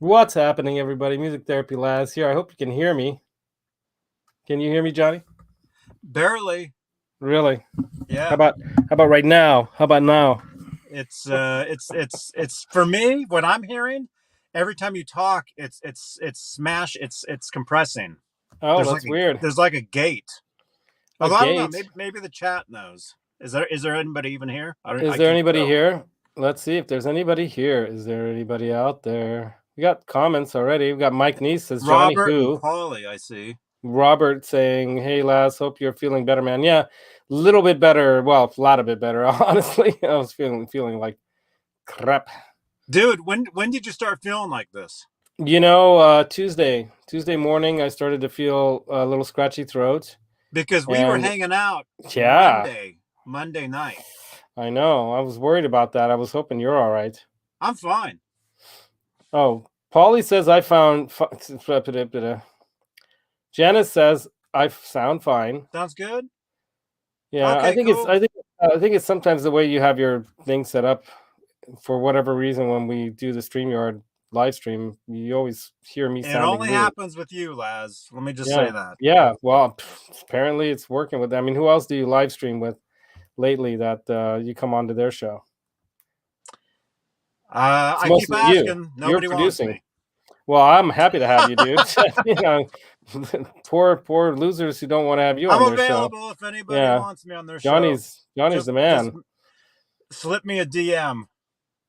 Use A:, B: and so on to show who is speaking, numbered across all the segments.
A: What's happening, everybody? Music Therapy Laz here. I hope you can hear me. Can you hear me, Johnny?
B: Barely.
A: Really?
B: Yeah.
A: How about right now? How about now?
B: It's for me, what I'm hearing, every time you talk, it's smash, it's compressing.
A: Oh, that's weird.
B: There's like a gate.
A: A
B: Although I don't know,
A: gate?
B: maybe the chat knows. Is there anybody even here?
A: Is
B: I
A: there
B: can't
A: anybody
B: tell.
A: here? Let's see if there's anybody here. Is there anybody out there? We got comments already. We got Mike Neese says Johnny
B: Robert and
A: Who.
B: Paulie, I see.
A: Robert saying, "Hey Laz, hope you're feeling better, man." Yeah, a little bit better. Well, a lot of bit better, honestly. I was feeling like crap.
B: Dude, when did you start feeling like this?
A: Tuesday morning, I started to feel a little scratchy throat.
B: Because we were hanging out
A: Yeah,
B: Monday night.
A: I know. I was worried about that. I was hoping you're all right.
B: I'm fine.
A: Oh, Paulie says I found. Janice says I sound fine.
B: Sounds good.
A: Yeah,
B: okay, cool.
A: I think it's sometimes the way you have your thing set up. For whatever reason, when we do the StreamYard live stream, you always hear me sounding.
B: It only
A: weird.
B: happens with you, Laz. Let me just say that.
A: Yeah, well, apparently it's working with them. I mean, who else do you live stream with lately that you come onto their show?
B: I keep asking. Nobody wants me.
A: Well, I'm happy to have you, dude. You know, poor losers who don't want to have you on their show.
B: I'm available if anybody wants me on their show.
A: Johnny's the man.
B: Slip me a DM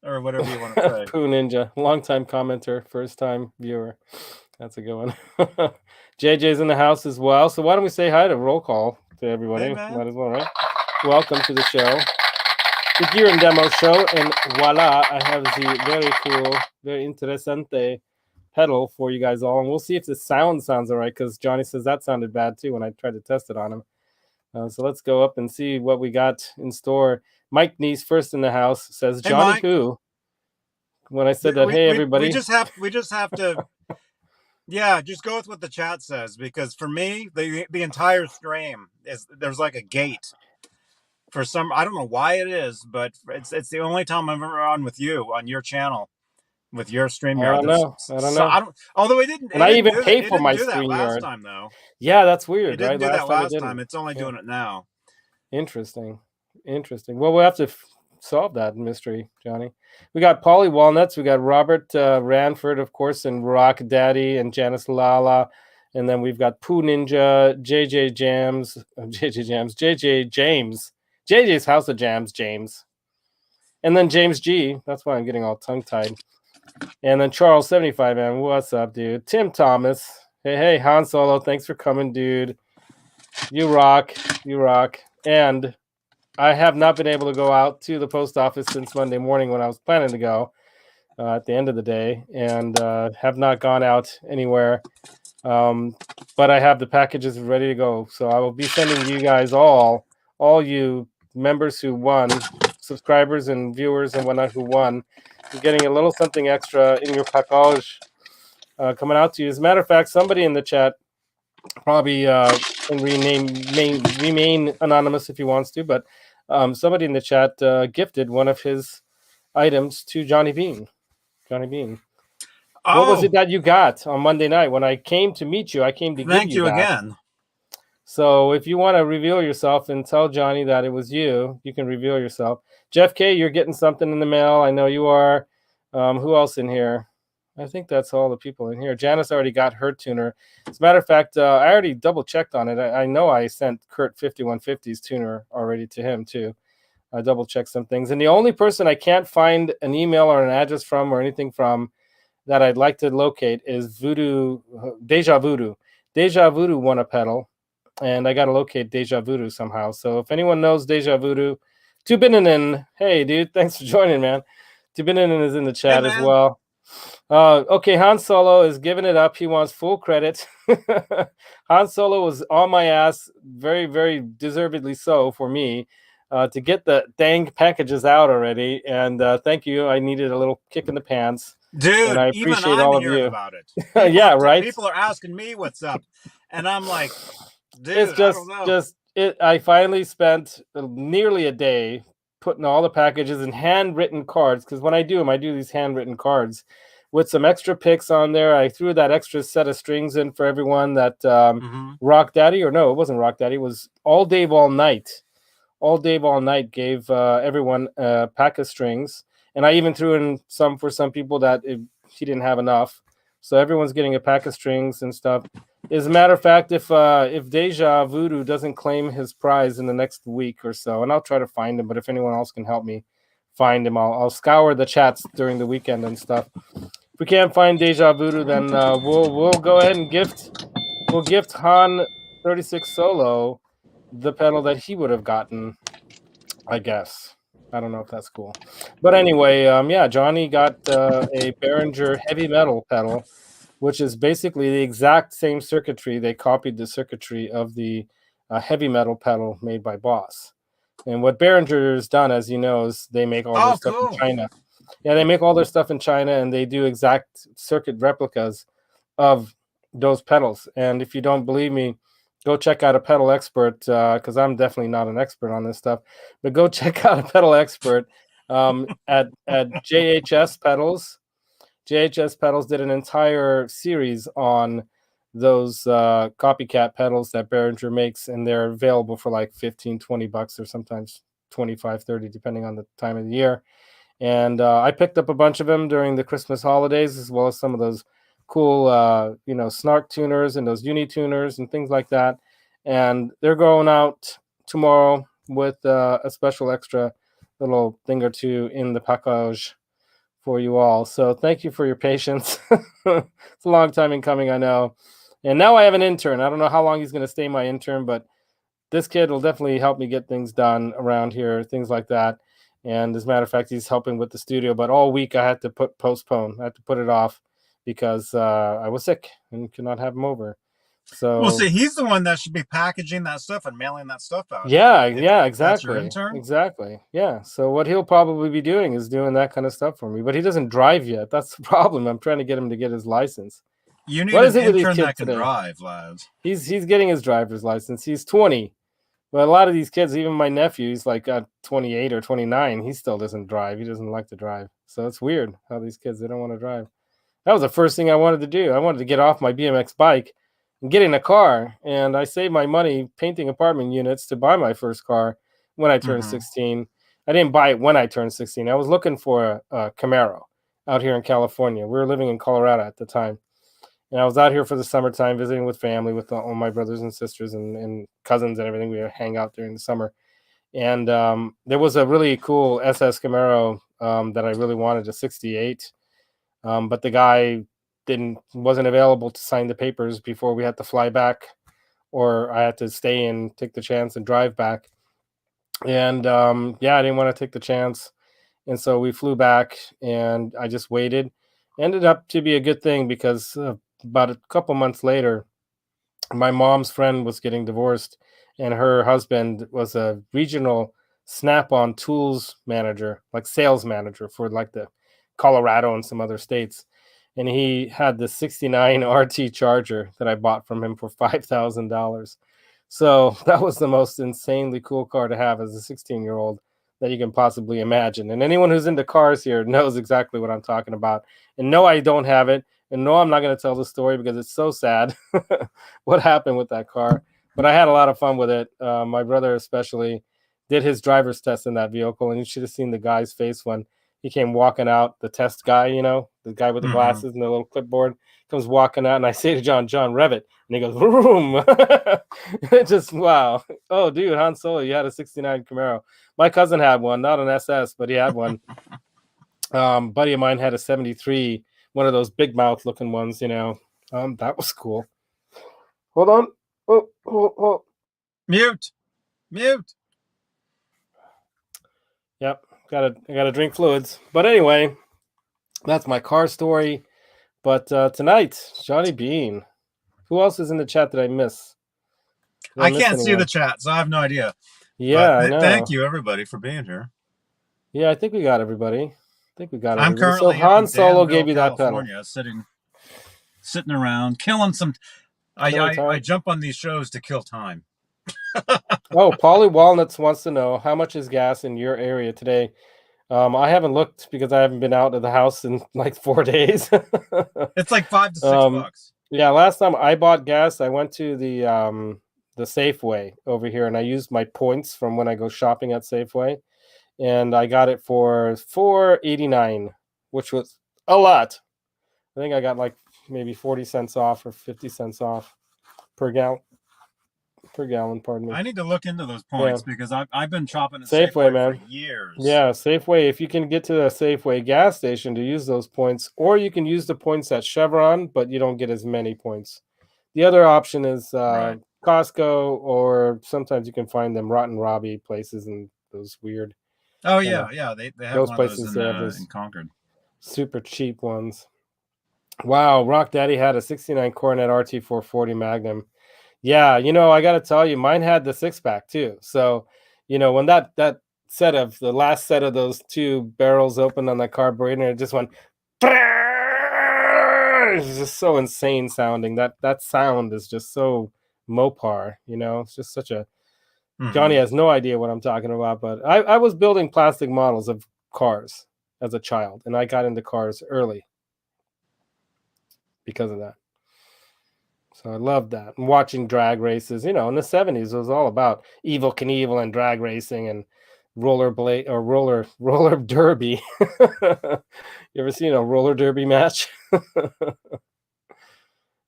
B: or whatever you want to say.
A: Poo Ninja, longtime commenter, first time viewer. That's a good one. JJ's in the house as well. So why don't we say hi to roll call to everybody?
B: Hey,
A: might as well, right? Welcome to the show. The Gear and Demo show, and voila, I have the very cool, very interessante pedal for you guys all, and we'll see if the sounds all right, because Johnny says that sounded bad too when I tried to test it on him. So let's go up and see what we got in store. Mike Neese, first in the house, says, Johnny Who. When I said that, hey, everybody.
B: We just have to, yeah, just go with what the chat says, because for me, the entire stream there's like a gate. For some, I don't know why it is, but it's the only time I'm ever on with you on your channel. With your StreamYard.
A: I don't know.
B: Although it didn't.
A: And I even pay for my StreamYard
B: last time, though.
A: Yeah, that's weird.
B: It didn't do that last time. It's only doing it now.
A: Interesting. Well, we'll have to solve that mystery, Johnny. We got Paulie Walnuts. We got Robert Ranford, of course, and Rock Daddy and Janice Lala. And then we've got Poo Ninja, JJ James, JJ's House of Jams, James. And then James G. That's why I'm getting all tongue-tied. And then Charles 75, man. What's up, dude? Tim Thomas. Hey, Han Solo. Thanks for coming, dude. You rock. And I have not been able to go out to the post office since Monday morning when I was planning to go at the end of the day, and have not gone out anywhere. But I have the packages ready to go. So I will be sending you guys all you members who won, subscribers and viewers and whatnot who won, getting a little something extra in your package coming out to you. As a matter of fact, somebody in the chat probably can remain anonymous if he wants to, but somebody in the chat gifted one of his items to Johnny Beane. What was it that you got on Monday night when I came to meet you? I came to
B: thank
A: give you that.
B: Again.
A: So if you want to reveal yourself and tell Johnny that it was you, you can reveal yourself. Jeff K, you're getting something in the mail. I know you are. Who else in here? I think that's all the people in here. Janice already got her tuner. As a matter of fact, I already double-checked on it. I know I sent Kurt 5150's tuner already to him, too. I double-checked some things. And the only person I can't find an email or an address from or anything from that I'd like to locate is Deja Voodoo. Deja Voodoo won a pedal. And I got to locate Deja Voodoo somehow. So if anyone knows Deja Voodoo, Tubininen, hey, dude, thanks for joining, man. Tubininen is in the chat as well. Okay, Han Solo is giving it up. He wants full credit. Han Solo was on my ass, very, very deservedly so for me, to get the dang packages out already. And thank you. I needed a little kick in the pants.
B: Dude,
A: and I appreciate all of you.
B: About it.
A: Yeah, right?
B: People are asking me what's up. And I'm like, dude,
A: it's just I finally spent nearly a day putting all the packages in handwritten cards, because when I do them, I do these handwritten cards with some extra picks on there. I threw that extra set of strings in for everyone that
B: Mm-hmm.
A: Rock Daddy, or no, it wasn't Rock Daddy, it was All Dave All Night. All Dave All Night gave everyone a pack of strings, and I even threw in some for some people that he didn't have enough. So everyone's getting a pack of strings and stuff. As a matter of fact, if Deja Voodoo doesn't claim his prize in the next week or so, and I'll try to find him, but if anyone else can help me find him, I'll scour the chats during the weekend and stuff. If we can't find Deja Voodoo, then we'll go ahead and gift Han 36 Solo the pedal that he would have gotten, I guess. I don't know if that's cool, but anyway, yeah, Johnny got a Behringer heavy metal pedal, which is basically the exact same circuitry. They copied the circuitry of the heavy metal pedal made by Boss. And what Behringer has done, as you know, is they make all their
B: Oh,
A: stuff in
B: cool.
A: China. Yeah, they make all their stuff in China, and they do exact circuit replicas of those pedals. And if you don't believe me, go check out a pedal expert, because I'm definitely not an expert on this stuff. But go check out a pedal expert at JHS Pedals. JHS Pedals did an entire series on those copycat pedals that Behringer makes, and they're available for like 15, 20 bucks, or sometimes 25, 30, depending on the time of the year. And I picked up a bunch of them during the Christmas holidays, as well as some of those cool, snark tuners and those uni tuners and things like that. And they're going out tomorrow with a special extra little thing or two in the package for you all. So thank you for your patience. It's a long time in coming, I know. And now I have an intern. I don't know how long he's going to stay my intern, but this kid will definitely help me get things done around here, things like that. And as a matter of fact, he's helping with the studio. But all week I had to postpone. I had to put it off because I was sick and could not have him over. So
B: Well, see, he's the one that should be packaging that stuff and mailing that stuff out.
A: yeah,
B: If
A: yeah,
B: that's your
A: exactly,
B: intern.
A: exactly, yeah. So what he'll probably be doing is doing that kind of stuff for me. But he doesn't drive yet. That's the problem. I'm trying to get him to get his license.
B: You need
A: What is
B: an
A: it with these
B: intern
A: kids
B: that can
A: today?
B: drive, lads.
A: He's getting his driver's license. He's 20. But a lot of these kids, even my nephew, he's like 28 or 29. He still doesn't drive. He doesn't like to drive. So it's weird how these kids, they don't want to drive. That was the first thing I wanted to do. I wanted to get off my BMX bike and get in a car. And I saved my money painting apartment units to buy my first car when I turned 16. I didn't buy it when I turned 16. I was looking for a Camaro out here in California. We were living in Colorado at the time. And I was out here for the summertime visiting with family, with all my brothers and sisters and cousins and everything. We would hang out during the summer. And there was a really cool SS Camaro that I really wanted, a 68. But the guy wasn't available to sign the papers before we had to fly back, or I had to stay and take the chance and drive back. And yeah, I didn't want to take the chance. And so we flew back, and I just waited. Ended up to be a good thing because about a couple months later, my mom's friend was getting divorced, and her husband was a regional Snap-on tools manager, like sales manager for like the Colorado and some other states. And he had the 69 RT Charger that I bought from him for $5,000. So that was the most insanely cool car to have as a 16-year-old that you can possibly imagine. And anyone who's into cars here knows exactly what I'm talking about. And no, I don't have it. And no, I'm not going to tell the story because it's so sad what happened with that car. But I had a lot of fun with it. My brother especially did his driver's test in that vehicle, and you should have seen the guy's face when he came walking out. The test guy, the guy with the glasses and the little clipboard, comes walking out, and I say to John, rev it. And he goes, vroom. Just, wow. Oh, dude, Han Solo, you had a 69 Camaro. My cousin had one, not an SS, but he had one. Buddy of mine had a 73, one of those big mouth looking ones, that was cool. Hold on. Oh.
B: Mute.
A: Yep. I gotta drink fluids. But anyway, that's my car story. But tonight, Johnny Beane. Who else is in the chat that I miss?
B: I can't see the chat, so I have no idea.
A: Yeah,
B: but
A: I know.
B: Thank you, everybody, for being here.
A: Yeah, I think we got everybody.
B: I'm currently
A: so Han Solo gave you
B: California,
A: that pedal.
B: sitting around, killing some. I jump on these shows to kill time.
A: Oh, Polly Walnuts wants to know how much is gas in your area today. I haven't looked because I haven't been out of the house in like 4 days.
B: It's like $5 to $6.
A: Yeah, last time I bought gas, I went to the Safeway over here, and I used my points from when I go shopping at Safeway, and I got it for $4.89, which was a lot. I think I got like maybe 40 cents off or 50 cents off per gallon. Pardon me.
B: I need to look into those
A: Yeah,
B: points because I've been shopping at
A: Safeway,
B: Safeway for
A: man.
B: years.
A: Yeah, Safeway. If you can get to the Safeway gas station to use those points, or you can use the points at Chevron, but you don't get as many points. The other option is
B: Right.
A: Costco, or sometimes you can find them Rotten Robbie places and those weird
B: Oh
A: kind
B: yeah,
A: of
B: yeah. They have
A: those
B: one of those
A: places. They have
B: in
A: those
B: Concord.
A: super cheap ones. Wow, Rock Daddy had a '69 Coronet RT440 Magnum. Yeah, I got to tell you, mine had the six pack too. So, when that set of the last set of those two barrels opened on that carburetor, it just went. It's just so insane sounding. That sound is just so Mopar. It's just such a. Johnny has no idea what I'm talking about, but I was building plastic models of cars as a child, and I got into cars early because of that. So I loved that. And watching drag races, in the 70s, it was all about Evel Knievel and drag racing and rollerblade or roller derby. You ever seen a roller derby match?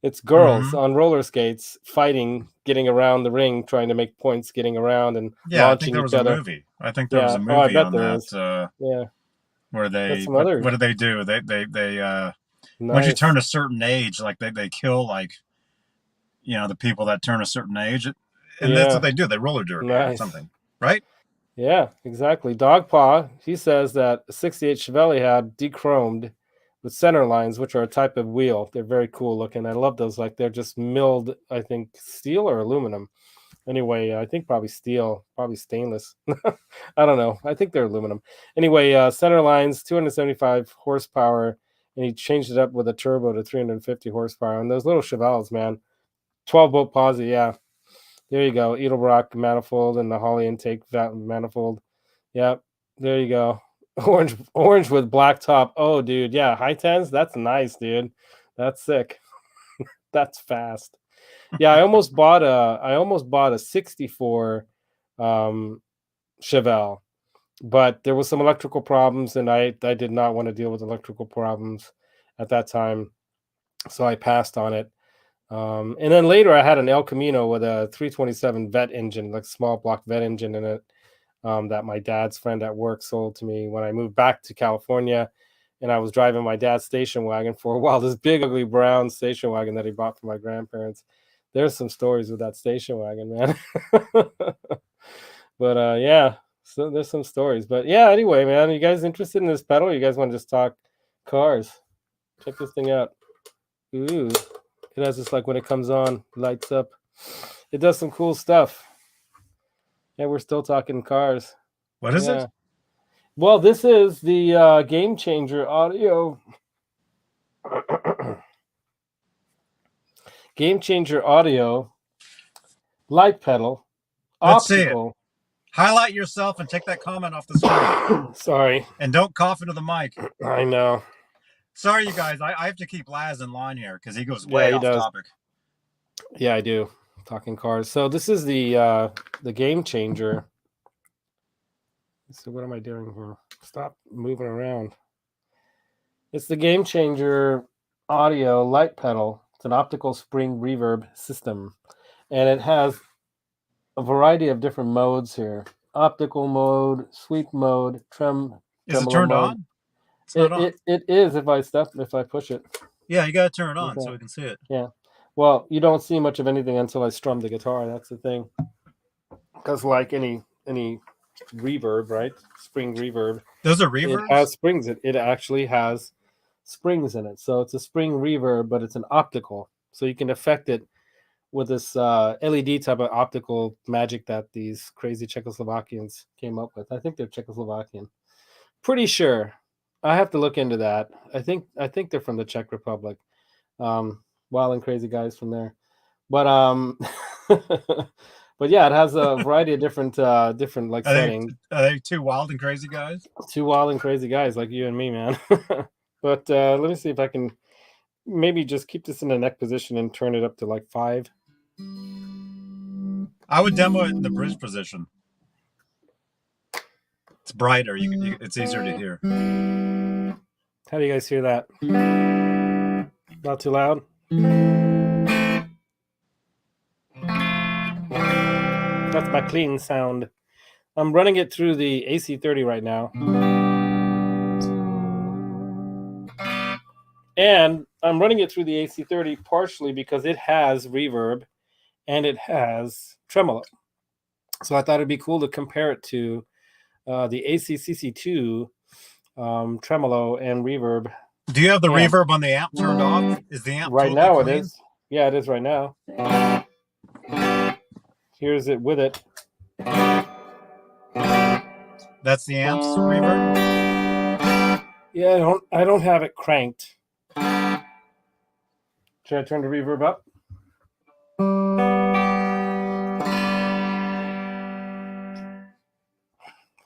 A: It's girls on roller skates fighting, getting around the ring, trying to make points, getting around and
B: Yeah, I think
A: launching
B: there
A: each
B: was a
A: other.
B: movie. I think there was
A: Yeah.
B: a
A: Oh, I
B: movie
A: bet
B: on
A: there
B: that.
A: is. Yeah.
B: Where
A: That's
B: they
A: some
B: what
A: others.
B: do they do? They once you
A: Nice.
B: turn a certain age, like they kill like the people that turn a certain age, and that's what
A: Yeah.
B: they do. They roller derby or
A: Nice.
B: something, right?
A: Yeah, exactly. Dogpaw, he says that 68 Chevelle had dechromed with center lines, which are a type of wheel. They're very cool looking. I love those. Like they're just milled, I think, steel or aluminum. Anyway, I think probably steel, probably stainless. I don't know. I think they're aluminum. Anyway, center lines, 275 horsepower, and he changed it up with a turbo to 350 horsepower. And those little Chevelles, man, 12-volt posi, yeah. There you go. Edelbrock manifold and the Holly intake manifold. Yep. There you go. Orange with black top. Oh, dude. Yeah. High tens. That's nice, dude. That's sick. That's fast. Yeah. I almost bought a 64 Chevelle, but there was some electrical problems, and I did not want to deal with electrical problems at that time. So I passed on it. And then later I had an El Camino with a 327 vet engine, like small block vet engine in it, that my dad's friend at work sold to me when I moved back to California. And I was driving my dad's station wagon for a while, this big, ugly brown station wagon that he bought for my grandparents. There's some stories with that station wagon, man. But yeah, so there's some stories. But yeah, anyway, man, you guys interested in this pedal? You guys want to just talk cars? Check this thing out. Ooh. It has this, like, when it comes on, lights up. It does some cool stuff. Yeah, we're still talking cars.
B: What is it?
A: Well, this is the Gamechanger audio. Gamechanger audio light pedal.
B: Let's see it.
A: Optical.
B: Highlight yourself and take that comment off the screen.
A: Sorry.
B: And don't cough into the mic.
A: I know.
B: Sorry, you guys. I have to keep Laz in line here because he goes way
A: he
B: off
A: does.
B: topic.
A: Yeah, I do. Talking cars. So this is the Gamechanger. So what am I doing here? Stop moving around. It's the Gamechanger audio light pedal. It's an optical spring reverb system, and it has a variety of different modes here: optical mode, sweep mode, tremolo
B: Is it turned
A: mode.
B: on? It's not on.
A: It is if I push it.
B: Yeah, you got to turn it on so we can see it.
A: Yeah. Well, you don't see much of anything until I strum the guitar. That's the thing. Because like any reverb, right? Spring reverb.
B: Those are reverbs?
A: It has springs. It actually has springs in it. So it's a spring reverb, but it's an optical. So you can affect it with this LED type of optical magic that these crazy Czechoslovakians came up with. I think they're Czechoslovakian. Pretty sure. I have to look into that. I think they're from the Czech Republic. Wild and crazy guys from there. But But yeah, it has a variety of different like settings.
B: Are they two wild and crazy guys?
A: Two wild and crazy guys like you and me, man. But let me see if I can maybe just keep this in the neck position and turn it up to like 5.
B: I would demo it in the bridge position. It's brighter. It's easier to hear.
A: How do you guys hear that? Not too loud? That's my clean sound. I'm running it through the AC30 right now. And I'm running it through the AC30 partially because it has reverb and it has tremolo. So I thought it'd be cool to compare it to the ACCC2 tremolo and reverb.
B: Do you have the reverb on the amp turned off? Is the amp
A: right
B: totally
A: now?
B: clean?
A: It is. Yeah, it is right now. Here's it with it.
B: That's the amp's reverb?
A: Yeah, I don't have it cranked. Should I turn the reverb up?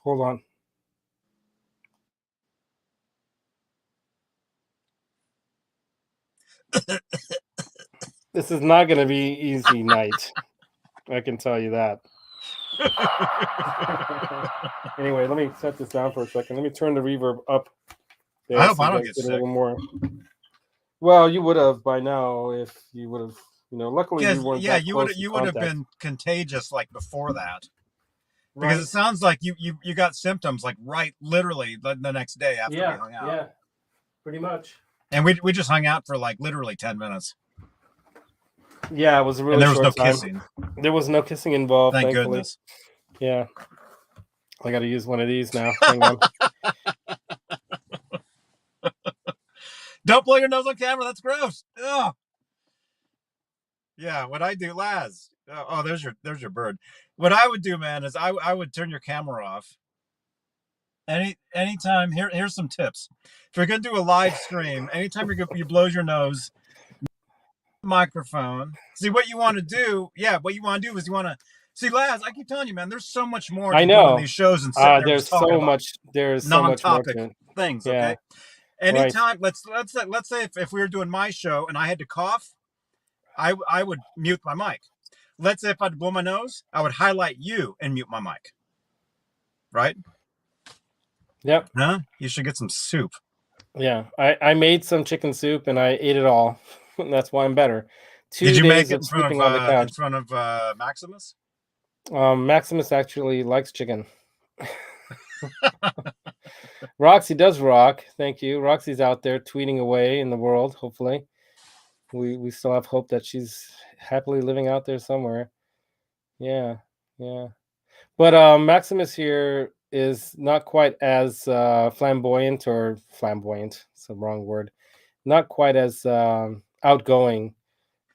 A: Hold on. This is not going to be easy night. I can tell you that. Anyway, let me set this down for a second. Let me turn the reverb up.
B: I hope I don't get sick.
A: A little more. Well, you would have by now if you would have, luckily you weren't.
B: Yeah, you would have been contagious like before that. Because it sounds like you got symptoms like literally the next day after we hung out.
A: Yeah, pretty much.
B: And we just hung out for like literally 10 minutes.
A: Yeah, it was a really
B: short time.
A: And there was no kissing. There was no kissing involved,
B: Thank
A: thankfully.
B: goodness.
A: Yeah. I got to use one of these now. Hang on.
B: Don't blow your nose on camera. That's gross. Ugh. Yeah, what I do, Laz. Oh, there's your bird. What I would do, man, is I would turn your camera off. Anytime. Here's some tips. If you're gonna do a live stream, anytime you blow your nose, microphone. See what you want to do. Yeah, what you want to do is you want to see, Laz. I keep telling you, man. There's so much more.
A: I know
B: doing these shows and sitting there
A: there's so much. There's so much more to
B: things.
A: Yeah.
B: Okay. Anytime. Right. Let's say if we were doing my show and I had to cough, I would mute my mic. Let's say if I had to blow my nose, I would highlight you and mute my mic. Right?
A: Yep.
B: Huh? You should get some soup.
A: Yeah. I made some chicken soup and I ate it all. That's why I'm better.
B: Did you make it in front of Maximus?
A: Maximus actually likes chicken. Roxy does rock. Thank you. Roxy's out there tweeting away in the world, hopefully. We still have hope that she's happily living out there somewhere. Yeah. But Maximus here is not quite as flamboyant. It's the wrong word. Not quite as outgoing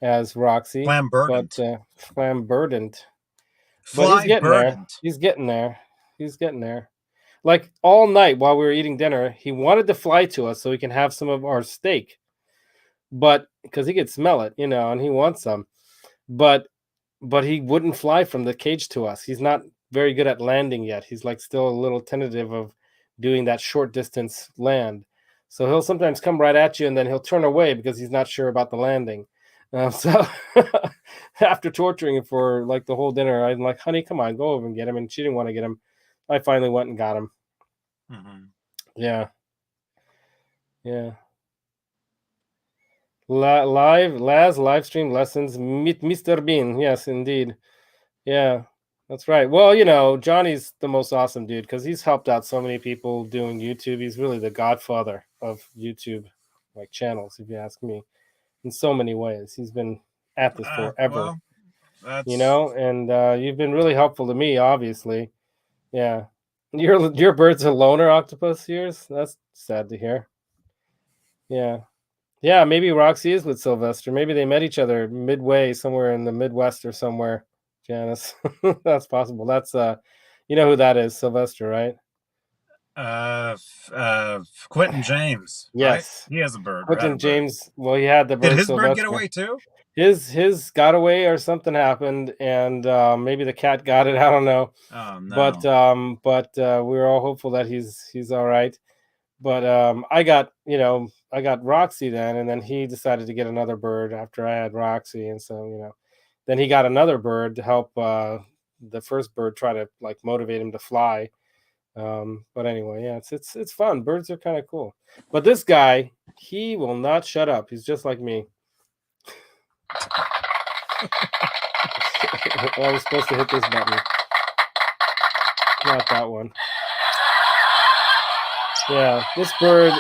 A: as Roxy.
B: Flamburdant.
A: But flamburdant. But he's getting there. He's getting there. Like all night while we were eating dinner, he wanted to fly to us so he can have some of our steak. But because he could smell it, and he wants some. But he wouldn't fly from the cage to us. He's not very good at landing yet. He's like still a little tentative of doing that short distance land. So he'll sometimes come right at you and then he'll turn away because he's not sure about the landing. So after torturing him for like the whole dinner, I'm like, honey, come on, go over and get him. And she didn't want to get him. I finally went and got him.
B: Mm-hmm.
A: Yeah. Live stream lessons, meet Mr. Bean. Yes, indeed. Yeah, that's right. Well, Johnny's the most awesome dude because he's helped out so many people doing YouTube. He's really the godfather of YouTube, like channels, if you ask me, in so many ways. He's been at this forever, and you've been really helpful to me, obviously. Yeah. Your bird's a loner octopus yours? That's sad to hear. Yeah, maybe Roxy is with Sylvester. Maybe they met each other midway somewhere in the Midwest or somewhere, Janice. That's possible. That's you know who that is, Sylvester, right?
B: Quentin James.
A: Yes.
B: Right? He has a bird.
A: Quentin James. Well, he had the bird.
B: Did his
A: Sylvester.
B: bird get away too?
A: his got away or something happened, and maybe the cat got it. I don't know,
B: Oh
A: but
B: no.
A: we're all hopeful that he's all right. But I got Roxy then, and then he decided to get another bird after I had Roxy, and so then he got another bird to help the first bird try to like motivate him to fly. But anyway, yeah, it's fun. Birds are kind of cool. But this guy, he will not shut up. He's just like me. I was supposed to hit this button, not that one. Yeah, this bird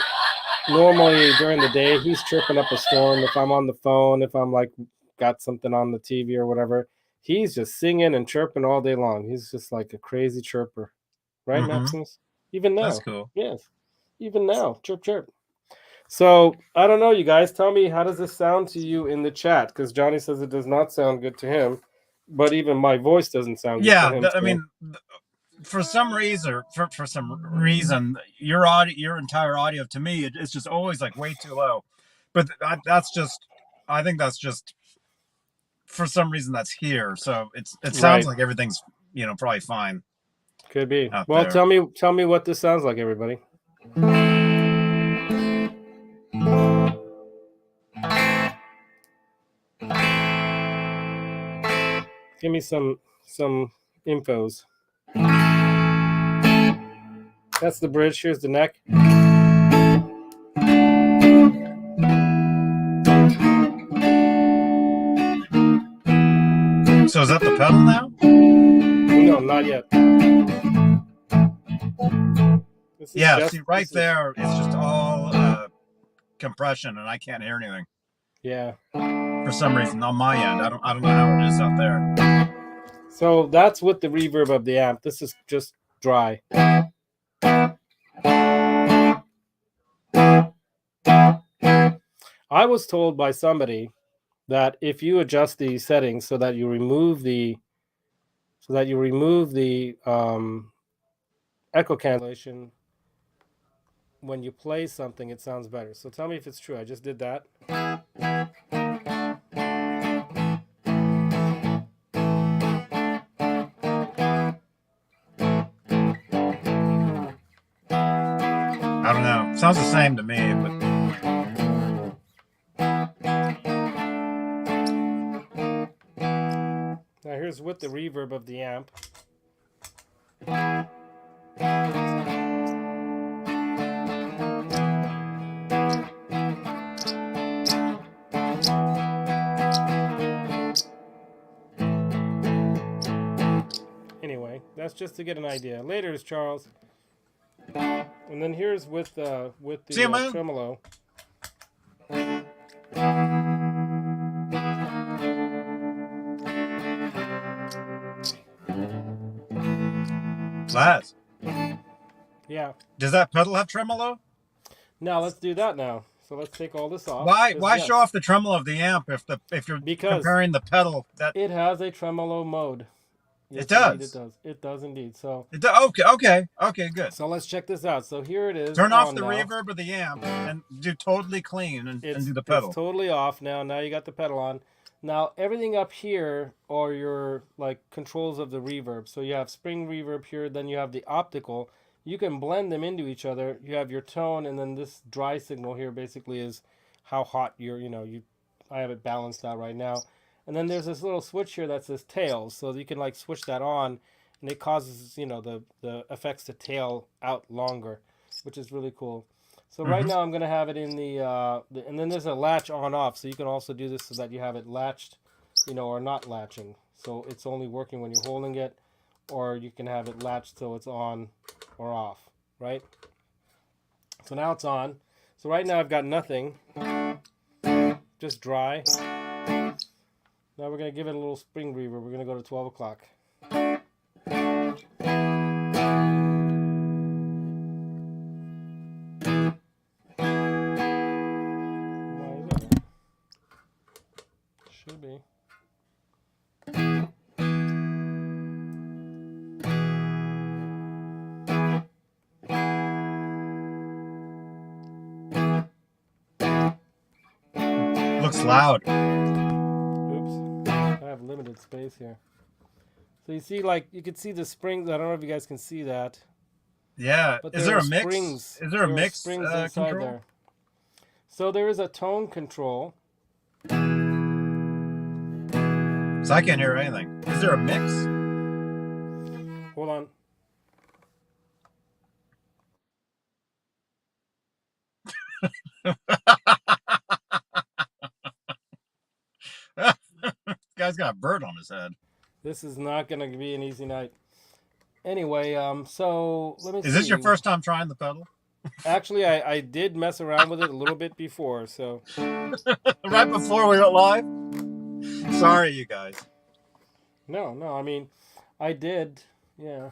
A: normally during the day he's chirping up a storm. If I'm on the phone, if I'm like got something on the TV or whatever, he's just singing and chirping all day long. He's just like a crazy chirper, right,
B: Mm-hmm.
A: Maximus? Even
B: That's
A: now,
B: cool.
A: yes, even now, chirp chirp. So I don't know, you guys. Tell me, how does this sound to you in the chat? Because Johnny says it does not sound good to him, but even my voice doesn't sound good
B: Yeah,
A: to him.
B: I mean, for some reason, your entire audio to me, it's just always like way too low. But that's just, I think that's just for some reason that's here. So it sounds
A: Right,
B: like everything's probably fine
A: could be.
B: out
A: Well,
B: there.
A: tell me what this sounds like, everybody. Give me some infos. That's the bridge. Here's the neck.
B: So is that the pedal now?
A: No, not yet. This is
B: Yeah,
A: just
B: see right there, it's just all compression, and I can't hear anything
A: yeah.
B: for some reason on my end. I don't know how it is out there.
A: So that's with the reverb of the amp. This is just dry. I was told by somebody that if you adjust the settings so that you remove the echo cancellation, when you play something, it sounds better. So tell me if it's true. I just did that.
B: I don't know. Sounds the same to me, but
A: Now here's with the reverb of the amp. Anyway, that's just to get an idea. Later is Charles. And then here's with the tremolo.
B: Laz,
A: Yeah.
B: does that pedal have tremolo?
A: Now let's do that now. So let's take all this off.
B: Why
A: Yes,
B: show off the tremolo of the amp if you're comparing the pedal that
A: it has a tremolo mode. Yes,
B: it does.
A: Indeed, it does. It does indeed. So
B: it does. Okay, good.
A: So let's check this out. So here it is.
B: Turn off the
A: now.
B: reverb of the amp and do totally clean and do the pedal.
A: It's totally off now. Now you got the pedal on. Now everything up here are your like controls of the reverb. So you have spring reverb here, then you have the optical. You can blend them into each other. You have your tone, and then this dry signal here basically is how hot I have it balanced out right now. And then there's this little switch here that says tails, so you can like switch that on, and it causes the effects to tail out longer, which is really cool. So right now I'm gonna have it in the and then there's a latch on off, so you can also do this so that you have it latched, or not latching. So it's only working when you're holding it, or you can have it latched so it's on or off, right? So now it's on. So right now I've got nothing, just dry. Now we're gonna give it a little spring reverb. We're gonna go to 12 o'clock. Should be.
B: Looks loud.
A: limited space here. So you see, like, you can see the springs. I don't know if you guys can see that.
B: Yeah.
A: But
B: Is
A: there
B: there
A: are
B: a mix?
A: springs.
B: Is there a
A: There are
B: mix
A: springs inside
B: control?
A: there. So there is a tone control.
B: So I can't hear anything. Is there a mix?
A: Hold on.
B: Guy's got a bird on his head.
A: This is not going to be an easy night. Anyway, so let me see.
B: Is this your first time trying the pedal?
A: Actually, I did mess around with it a little bit before, so.
B: Right before we went live? Sorry, you guys.
A: No, I mean, I did, yeah.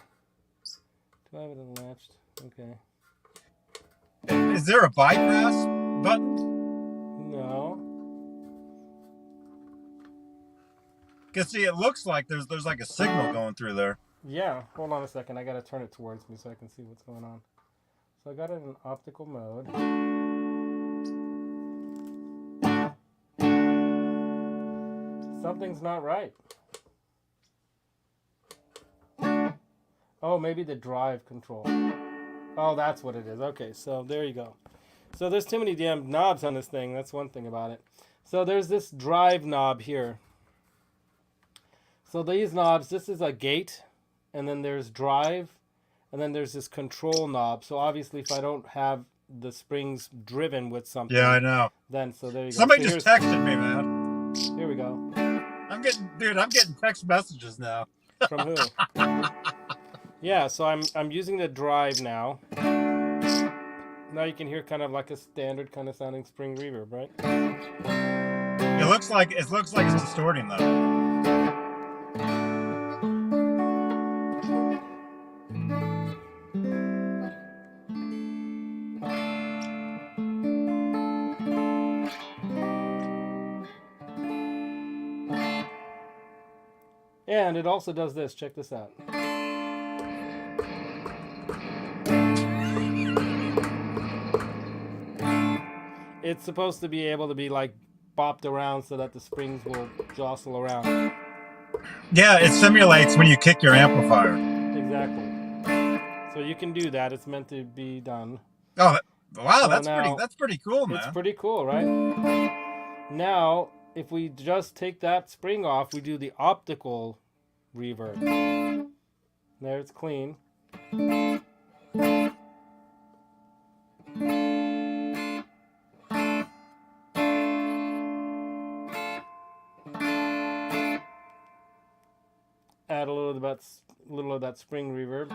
A: Do I have it unlatched? Okay.
B: Is there a bypass button?
A: No.
B: Cause see, it looks like there's like a signal going through there.
A: Yeah, hold on a second. I gotta turn it towards me so I can see what's going on. So I got it in optical mode. Something's not right. Oh, maybe the drive control. Oh, that's what it is. Okay, so there you go. So there's too many damn knobs on this thing. That's one thing about it. So there's this drive knob here. So these knobs, this is a gate, and then there's drive, and then there's this control knob. So obviously if I don't have the springs driven with something.
B: Yeah, I know.
A: Then, so there you go.
B: Somebody
A: So
B: just texted me, man.
A: Here we go.
B: I'm getting text messages now.
A: From who? Yeah, so I'm using the drive now. Now you can hear kind of like a standard kind of sounding spring reverb, right?
B: It looks like it's distorting though.
A: And it also does this. Check this out. It's supposed to be able to be like bopped around so that the springs will jostle around.
B: Yeah, it simulates when you kick your amplifier.
A: Exactly. So you can do that. It's meant to be done.
B: Oh, wow,
A: So
B: that's
A: now,
B: pretty cool, man.
A: It's pretty cool, right? Now, if we just take that spring off, we do the optical reverb. There, it's clean. Add a little of that spring reverb.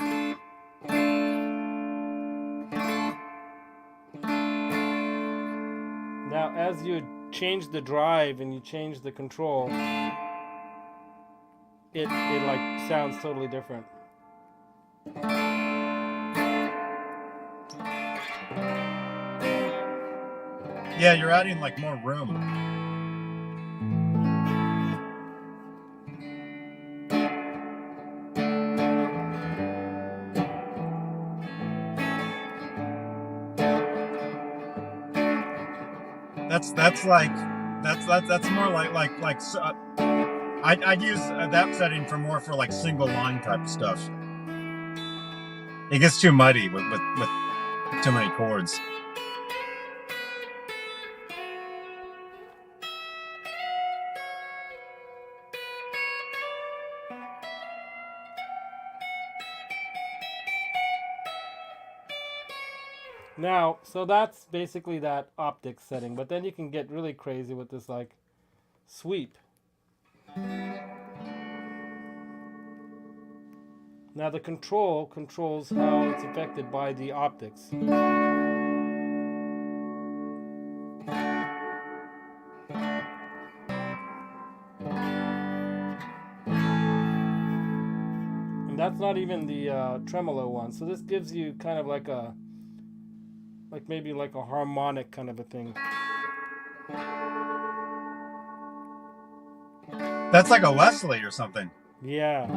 A: Now, as you change the drive and you change the control, it like sounds totally different.
B: Yeah, you're adding like more room. That's more like I'd use that setting for like single line type of stuff. It gets too muddy with too many chords.
A: Now, so that's basically that optics setting, but then you can get really crazy with this like sweep. Now the control controls how it's affected by the optics. And that's not even the tremolo one. So this gives you kind of like a maybe like a harmonic kind of a thing.
B: That's like a Leslie or something.
A: Yeah.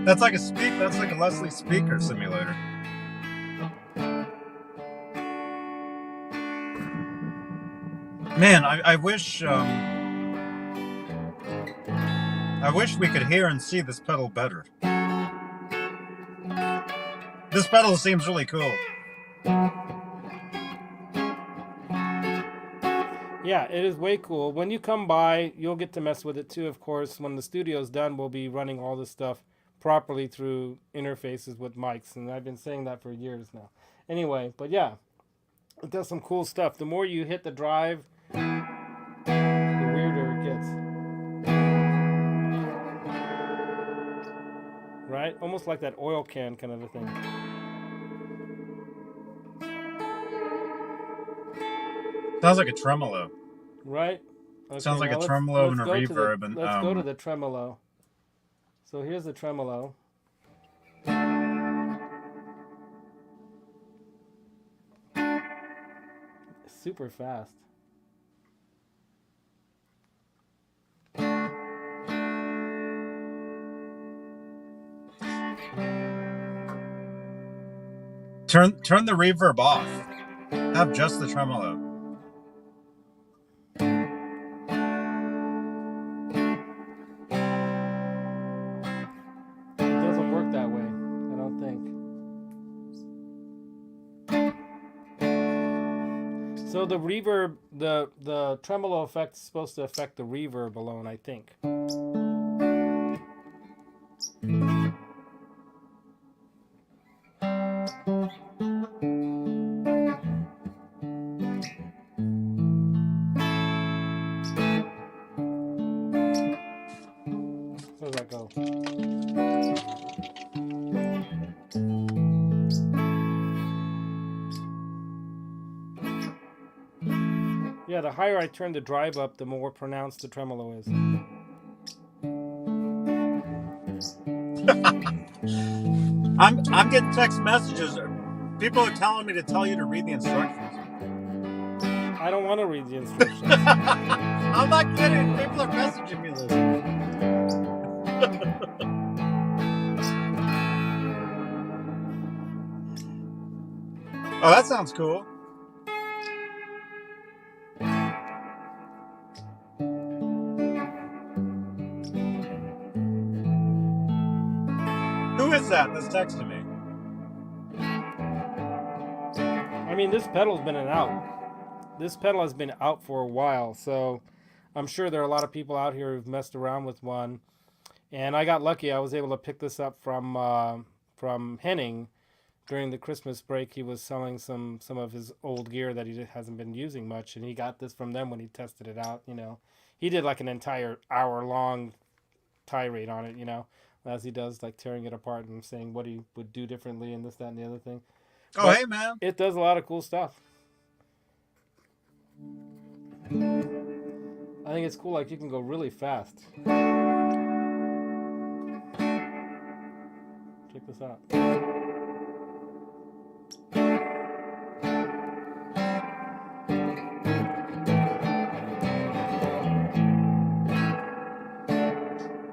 B: That's like a Leslie speaker simulator. Man, I wish I wish we could hear and see this pedal better. This pedal seems really cool.
A: Yeah, it is way cool. When you come by, you'll get to mess with it too, of course. When the studio's done, we'll be running all this stuff properly through interfaces with mics, and I've been saying that for years now. Anyway, but yeah, it does some cool stuff. The more you hit the drive, the weirder it gets. Right? Almost like that oil can kind of a thing.
B: Sounds like a tremolo.
A: Right? Okay,
B: Sounds like a tremolo and a reverb.
A: Let's go to the tremolo. So here's the tremolo. Super fast.
B: Turn the reverb off. Have just the tremolo.
A: It doesn't work that way, I don't think. So the reverb, the tremolo effect is supposed to affect the reverb alone, I think. Where does that go? Yeah, the higher I turn the drive up, the more pronounced the tremolo is.
B: I'm getting text messages. People are telling me to tell you to read the instructions.
A: I don't want to read the instructions.
B: I'm not kidding. People are messaging me this. Oh, that sounds cool. Who is that that's texting me?
A: I mean, this pedal's been out. This pedal has been out for a while, so I'm sure there are a lot of people out here who've messed around with one. And I got lucky. I was able to pick this up from Henning during the Christmas break. He was selling some of his old gear that he hasn't been using much, and he got this from them when he tested it out. You know, he did like an entire hour-long tirade on it. You know, as he does, like tearing it apart and saying what he would do differently and this, that, and the other thing.
B: Oh,
A: But
B: hey, man.
A: it does a lot of cool stuff. I think it's cool. Like, you can go really fast. Check this out.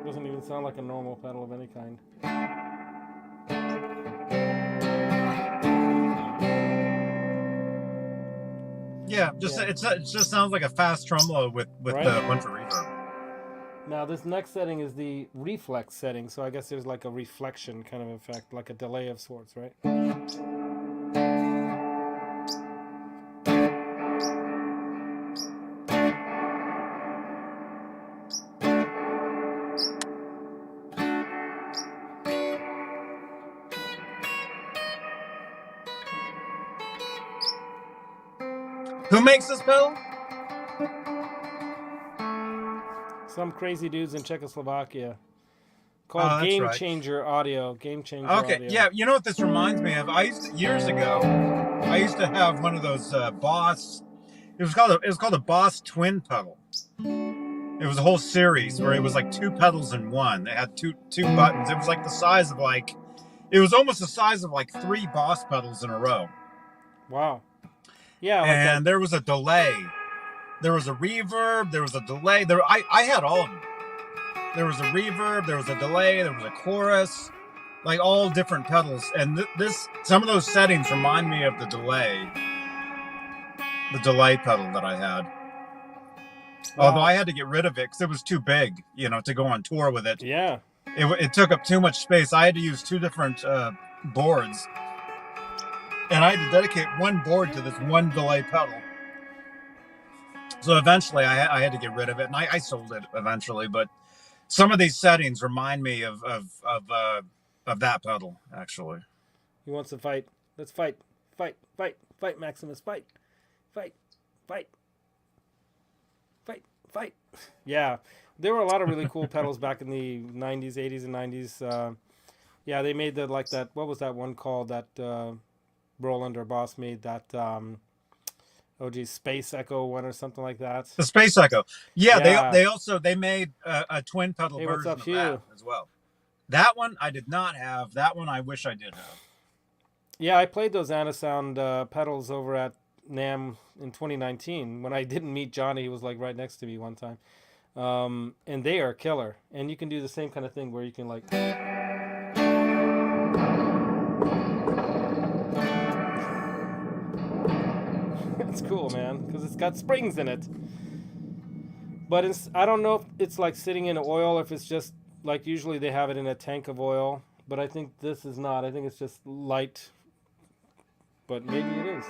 A: Doesn't even sound like a normal pedal of any kind.
B: Yeah, just
A: Yeah.
B: it just sounds like a fast tremolo with
A: Right.
B: a bunch of reverb.
A: Now, this next setting is the reflex setting, so I guess there's like a reflection kind of effect, like a delay of sorts, right?
B: Who makes this pedal?
A: Some crazy dudes in Czechoslovakia called
B: that's right.
A: Gamechanger Audio. Gamechanger
B: Okay,
A: Audio.
B: yeah, you know what this reminds me of? Years ago, I used to have one of those Boss. It was called a Boss twin pedal. It was a whole series where it was like two pedals in one. They had two buttons. It was like the size of it was almost the size of like three Boss pedals in a row.
A: Wow. Yeah. Like
B: And there was a delay. There was a reverb. There was a delay. I had all of them. There was a reverb. There was a delay. There was a chorus. Like all different pedals. And some of those settings remind me of the delay pedal that I had. Although I had to get rid of it because it was too big, you know, to go on tour with it.
A: Yeah.
B: It took up too much space. I had to use 2 different boards. And I had to dedicate one board to this one delay pedal. So eventually I had to get rid of it, and I sold it eventually. But some of these settings remind me of that pedal, actually.
A: He wants to fight. Let's fight. Fight. Fight. Fight, Maximus. Fight. Fight. Fight. Fight. Fight. Yeah. There were a lot of really cool pedals back in the 90s, 80s, and 90s. Yeah, they made the, like that, what was that one called that Roland or Boss made that, Space Echo one or something like that.
B: The Space Echo. Yeah. They made a twin pedal version of that as well. That one I did not have. That one I wish I did have.
A: Yeah, I played those Anasound pedals over at NAMM in 2019. When I didn't meet Johnny, he was like right next to me one time. And they are killer. And you can do the same kind of thing where you can like... It's cool, man, because it's got springs in it. But I don't know if it's like sitting in oil, or if it's just like usually they have it in a tank of oil. But I think this is not. I think it's just light. But maybe it is.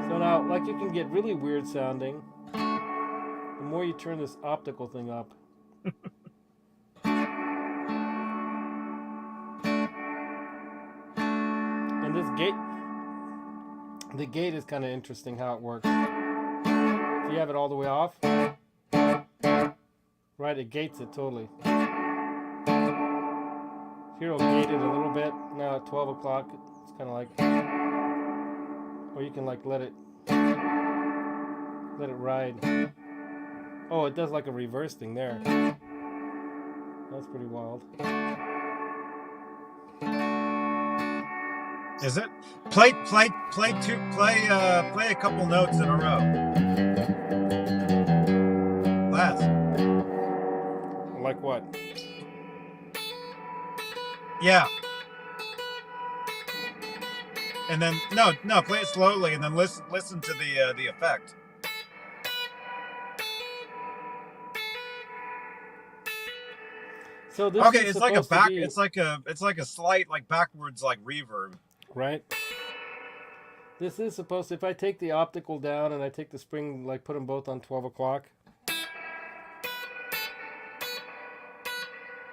A: So now, like, you can get really weird sounding the more you turn this optical thing up. And this gate, the gate is kind of interesting how it works. If you have it all the way off, right, it gates it totally. Here it'll gate it a little bit. Now at 12 o'clock, it's kind of like, or you can like let it ride. Oh, it does like a reverse thing there. That's pretty wild.
B: Is it? Play a couple notes in a row. Last.
A: Like what?
B: Yeah. And then no, play it slowly, and then listen to the effect.
A: So this
B: okay,
A: is
B: it's like a
A: supposed to
B: back. It's like a slight like backwards like reverb.
A: Right. This is supposed to. If I take the optical down and I take the spring, like put them both on 12 o'clock.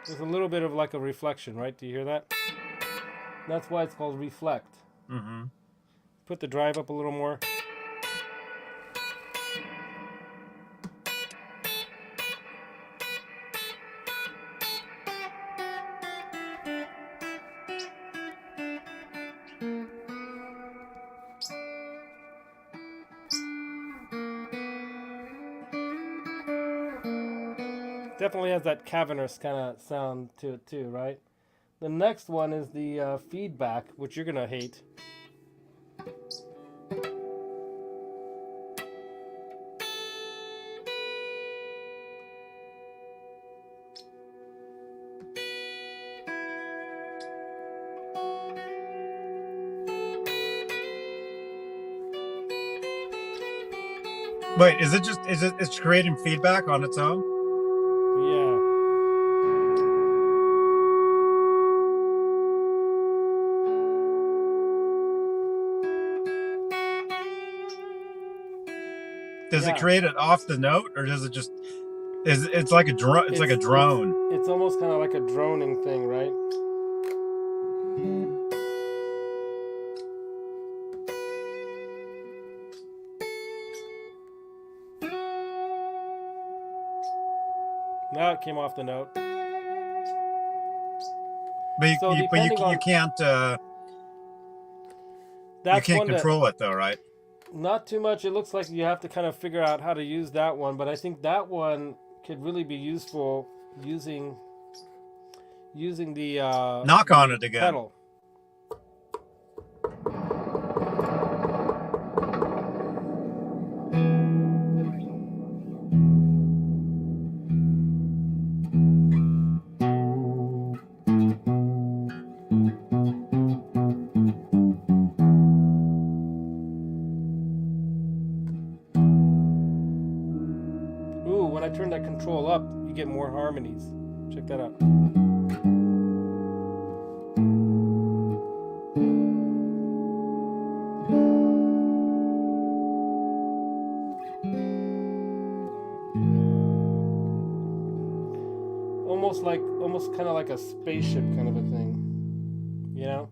A: There's a little bit of like a reflection, right? Do you hear that? That's why it's called reflect.
B: Mm-hmm.
A: Put the drive up a little more. Definitely has that cavernous kind of sound to it too, right? The next one is the feedback, which you're going to hate.
B: Wait, it's creating feedback on its own?
A: Yeah.
B: Does it create it off the note, or does it just it's like a drone? It's like a drone.
A: It's almost kind of like a droning thing, right? Now it came off the note.
B: But you can't control it though, right?
A: Not too much. It looks like you have to kind of figure out how to use that one, but I think that one could really be useful using the
B: knock on it again.
A: Pedal. get more harmonies. Check that out. Almost kind of like a spaceship kind of a thing, you know.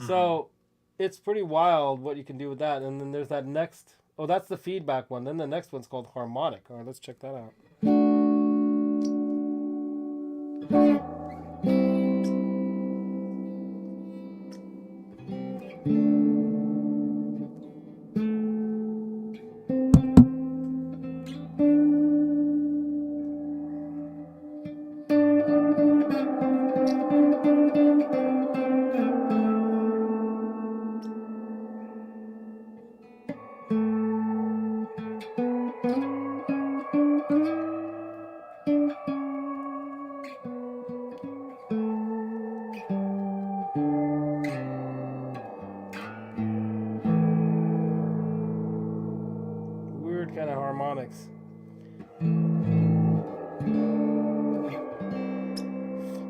A: So it's pretty wild what you can do with that. And then there's that next. Oh, that's the feedback one. Then the next one's called Harmonic. All right, let's check that out. Kind of harmonics.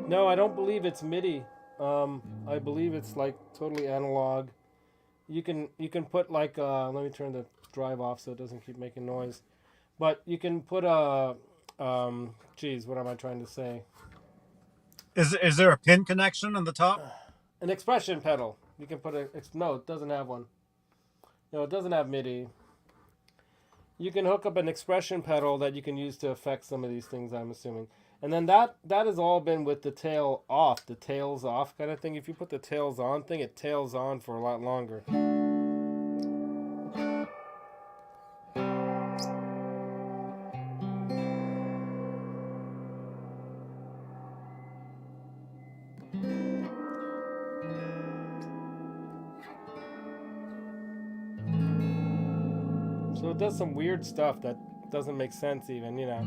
A: No, I don't believe it's MIDI. I believe it's like totally analog. You can put like let me turn the drive off so it doesn't keep making noise. But you can put a geez, what am I trying to say?
B: Is there a pin connection on the top?
A: An expression pedal. You can put no, it doesn't have one. No, it doesn't have MIDI. You can hook up an expression pedal that you can use to affect some of these things, I'm assuming. And then that has all been with the tail off, the tails off kind of thing. If you put the tails on thing, it tails on for a lot longer. So it does some weird stuff that doesn't make sense even, you know.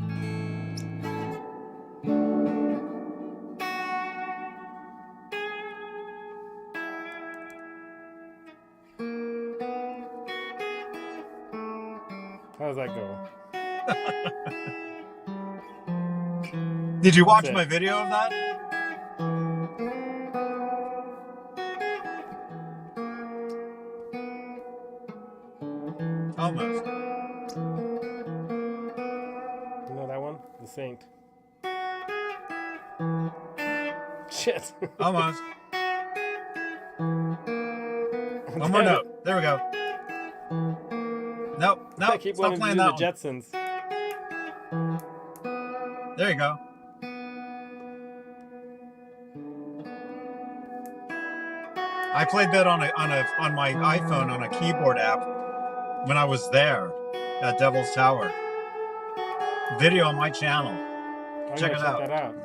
A: How does that go?
B: Did you watch my video of that? Almost.
A: You know that one? The Saint. Shit.
B: Almost. One more note. There we go. Nope.
A: I keep
B: Stop
A: wanting to
B: playing
A: do the
B: that
A: Jetsons.
B: There you go. I played that on my iPhone on a keyboard app when I was there at Devil's Tower. Video on my channel. Check it out.
A: That out.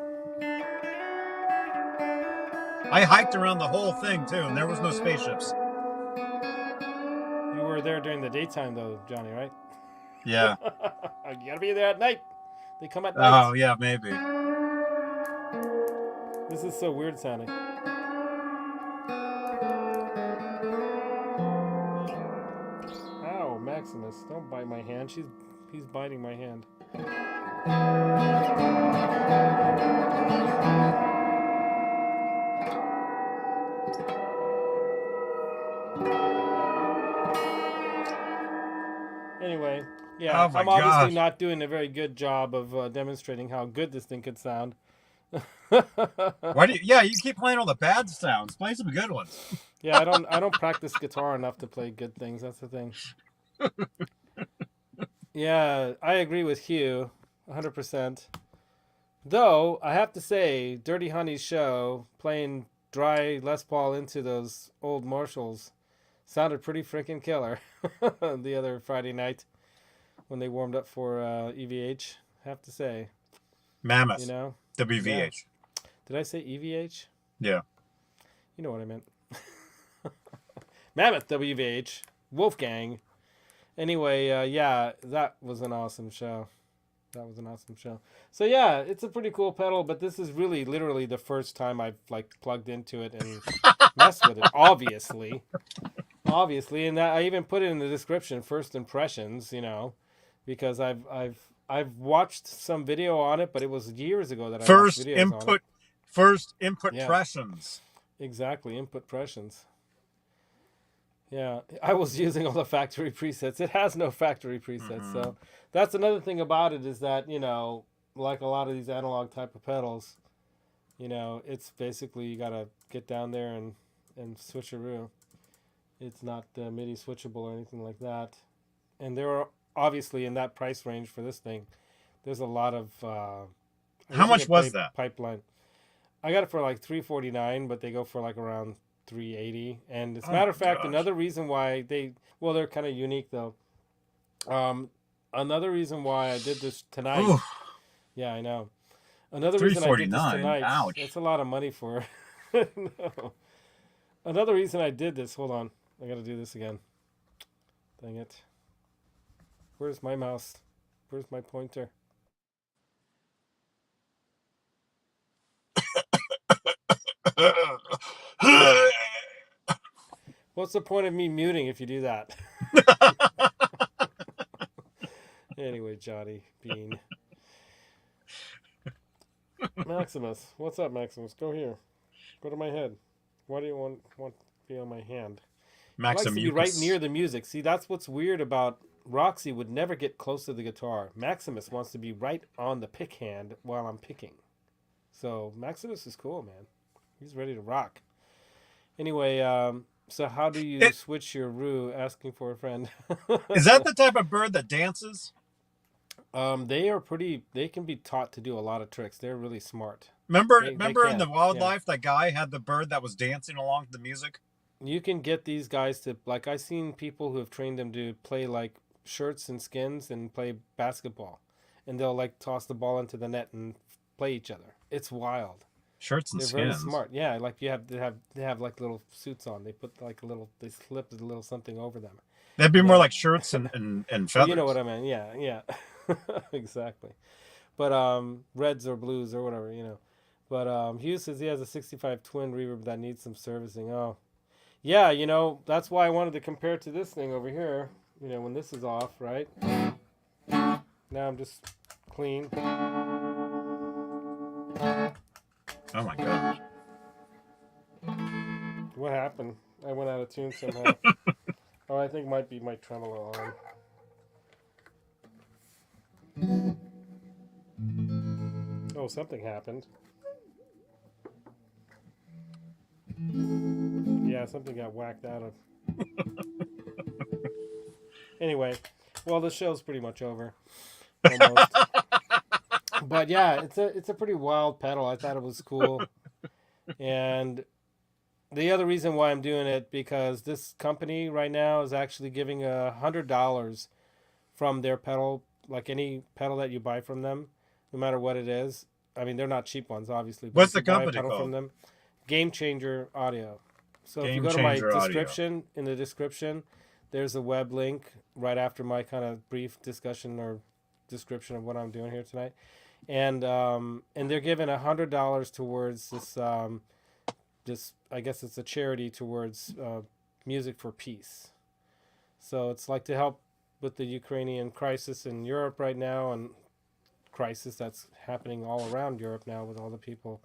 B: I hiked around the whole thing too, and there was no spaceships.
A: You were there during the daytime though, Johnny, right?
B: Yeah.
A: You gotta be there at night. They come at night.
B: Oh yeah, maybe.
A: This is so weird sounding. Ow, Maximus, don't bite my hand. He's biting my hand. Anyway, yeah, I'm obviously not doing a very good job of demonstrating how good this thing could sound.
B: Why do you? Yeah, you keep playing all the bad sounds. Play some good ones.
A: Yeah, I don't practice guitar enough to play good things. That's the thing. Yeah, I agree with Hugh, 100%. Though I have to say, Dirty Honey's show playing dry Les Paul into those old Marshalls sounded pretty freaking killer the other Friday night when they warmed up for EVH. I have to say,
B: Mammoth.
A: You know,
B: WVH.
A: Yeah. Did I say EVH?
B: Yeah.
A: You know what I meant. Mammoth WVH. Wolfgang. Anyway, yeah, that was an awesome show. So yeah, it's a pretty cool pedal, but this is really literally the first time I've like plugged into it and messed with it. Obviously, and that I even put it in the description, first impressions, you know, because I I've watched some video on it, but it was years ago that I watched
B: First
A: videos on it.
B: input, first input
A: Yeah,
B: impressions.
A: exactly. Input pressions. Yeah, I was using all the factory presets. It has no factory presets,
B: Mm-hmm.
A: so that's another thing about it is that like a lot of these analog type of pedals, it's basically you gotta get down there and switcheroo. It's not MIDI switchable or anything like that. And there are obviously in that price range for this thing, there's a lot of. I
B: How
A: wish I
B: much
A: could
B: was
A: play
B: that?
A: Pipeline. I got it for like $349, but they go for like around $380. And as a
B: Oh my
A: matter of fact,
B: gosh.
A: another reason why they're kind of unique though. Um, Another reason why I did this tonight.
B: Ooh,
A: Yeah, I know. Another reason I did this
B: 349.
A: tonight. That's
B: Ouch.
A: a lot of money for. No. Another reason I did this. Hold on, I got to do this again. Dang it. Where's my mouse? Where's my pointer? What's the point of me muting if you do that? Anyway, Johnny Beane. Maximus. What's up, Maximus? Go here. Go to my head. Why do you want to be on my hand? He likes to be right
B: Maximucus.
A: near the music. See, that's what's weird about Roxy would never get close to the guitar. Maximus wants to be right on the pick hand while I'm picking. So Maximus is cool, man. He's ready to rock. Anyway, so how do you
B: It,
A: switch your roux? Asking for a friend.
B: is that the type of bird that dances?
A: They are pretty. They can be taught to do a lot of tricks. They're really smart.
B: Remember,
A: They
B: remember in the
A: can. Yeah.
B: wildlife, that guy had the bird that was dancing along to the music.
A: You can get these guys to like I've seen people who have trained them to play like shirts and skins and play basketball, and they'll like toss the ball into the net and play each other. It's wild.
B: Shirts and
A: They're very
B: skins.
A: smart. Yeah, like they have like little suits on. They put like they slip a little something over them.
B: That'd be more
A: Yeah.
B: like shirts and
A: Well, you know what
B: feathers.
A: I mean. Yeah, yeah. Exactly. But reds or blues or whatever. But Hughes says he has a 65 twin reverb that needs some servicing. Oh, yeah, that's why I wanted to compare it to this thing over here. When this is off, right? Now I'm just clean.
B: Oh my gosh.
A: What happened? I went out of tune somehow. Oh, I think it might be my tremolo on. Oh, something happened. Yeah, something got whacked out of. Anyway, well, the show's pretty much over. Almost. But yeah, it's a pretty wild pedal. I thought it was cool. And the other reason why I'm doing it because this company right now is actually giving $100 from their pedal, like any pedal that you buy from them, no matter what it is. I mean, they're not cheap ones, obviously, but
B: What's
A: if
B: the
A: you buy a
B: company
A: pedal from
B: called?
A: them, Gamechanger Audio. So if you go to my
B: Gamechanger Audio.
A: description, in the description, there's a web link right after my kind of brief discussion or description of what I'm doing here tonight, and they're giving $100 towards this. I guess it's a charity towards music for peace. So it's like to help with the Ukrainian crisis in Europe right now, and crisis that's happening all around Europe now with all the people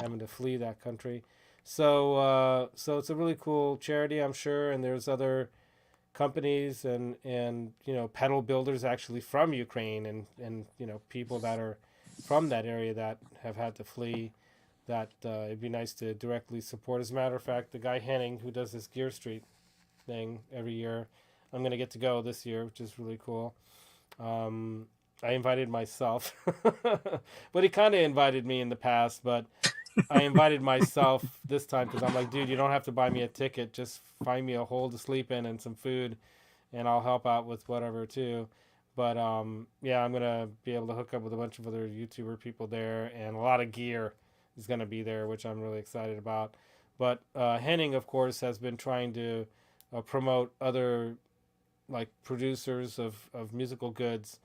A: having to flee that country. So it's a really cool charity, I'm sure, and there's other companies and pedal builders actually from Ukraine and people that are from that area that have had to flee. That it'd be nice to directly support. As a matter of fact, the guy Henning who does this Gear Street thing every year, I'm gonna get to go this year, which is really cool. I invited myself, but he kind of invited me in the past, but I invited myself this time because I'm like, dude, you don't have to buy me a ticket. Just find me a hole to sleep in and some food, and I'll help out with whatever too. But yeah, I'm gonna be able to hook up with a bunch of other YouTuber people there, and a lot of gear is gonna be there, which I'm really excited about. But Henning, of course, has been trying to promote other like producers of musical goods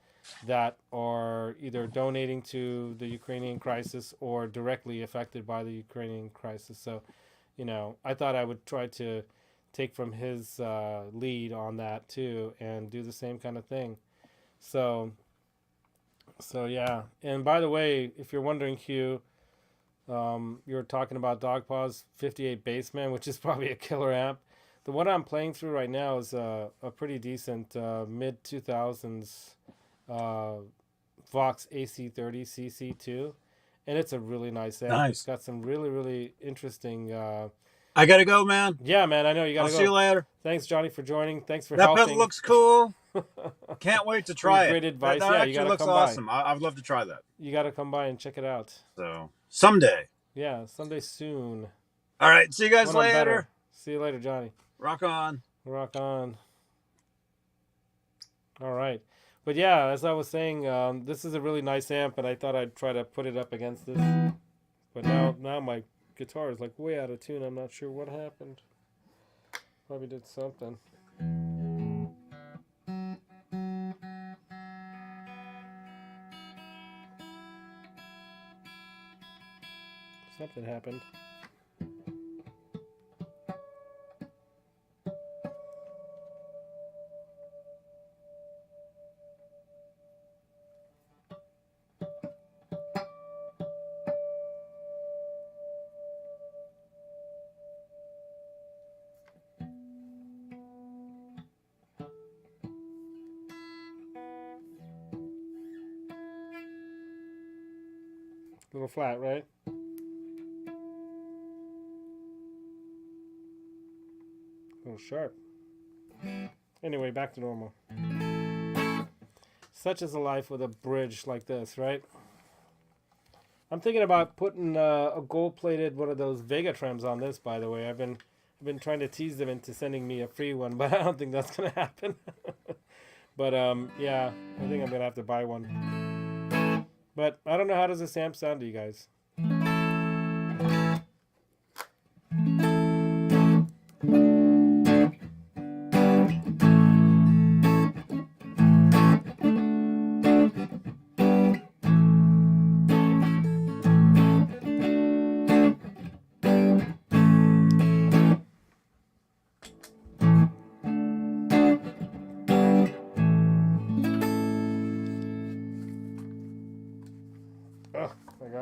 A: that are either donating to the Ukrainian crisis or directly affected by the Ukrainian crisis. So, I thought I would try to take from his lead on that too and do the same kind of thing. So, So yeah, and by the way, if you're wondering, Hugh, you're talking about Dogpaw's 58 Bassman, which is probably a killer amp. The one I'm playing through right now is a pretty decent mid 2000s Vox AC30 CC2, and it's a really nice amp.
B: Nice.
A: It's got some really interesting.
B: I gotta go, man.
A: Yeah, man, I know you gotta
B: I'll
A: go.
B: see you later.
A: Thanks, Johnny, for joining. Thanks for
B: That
A: helping.
B: pedal looks cool. Can't wait to try
A: Great
B: it.
A: advice.
B: That
A: Yeah, you
B: actually
A: gotta
B: looks
A: come
B: awesome.
A: by.
B: I would love to try that.
A: You gotta come by and check it out.
B: So someday.
A: Yeah, someday soon.
B: All right. See you guys
A: When I'm
B: later.
A: better. See you later, Johnny.
B: Rock on.
A: Rock on. All right. But yeah, as I was saying, this is a really nice amp, and I thought I'd try to put it up against this. But now my guitar is like way out of tune. I'm not sure what happened. Probably did something. Something happened. A little flat, right? A little sharp. Anyway, back to normal. Such is a life with a bridge like this, right? I'm thinking about putting a gold-plated one of those Vega trims on this, by the way. I've been trying to tease them into sending me a free one, but I don't think that's going to happen. But yeah, I think I'm going to have to buy one. But I don't know, how does this amp sound to you guys?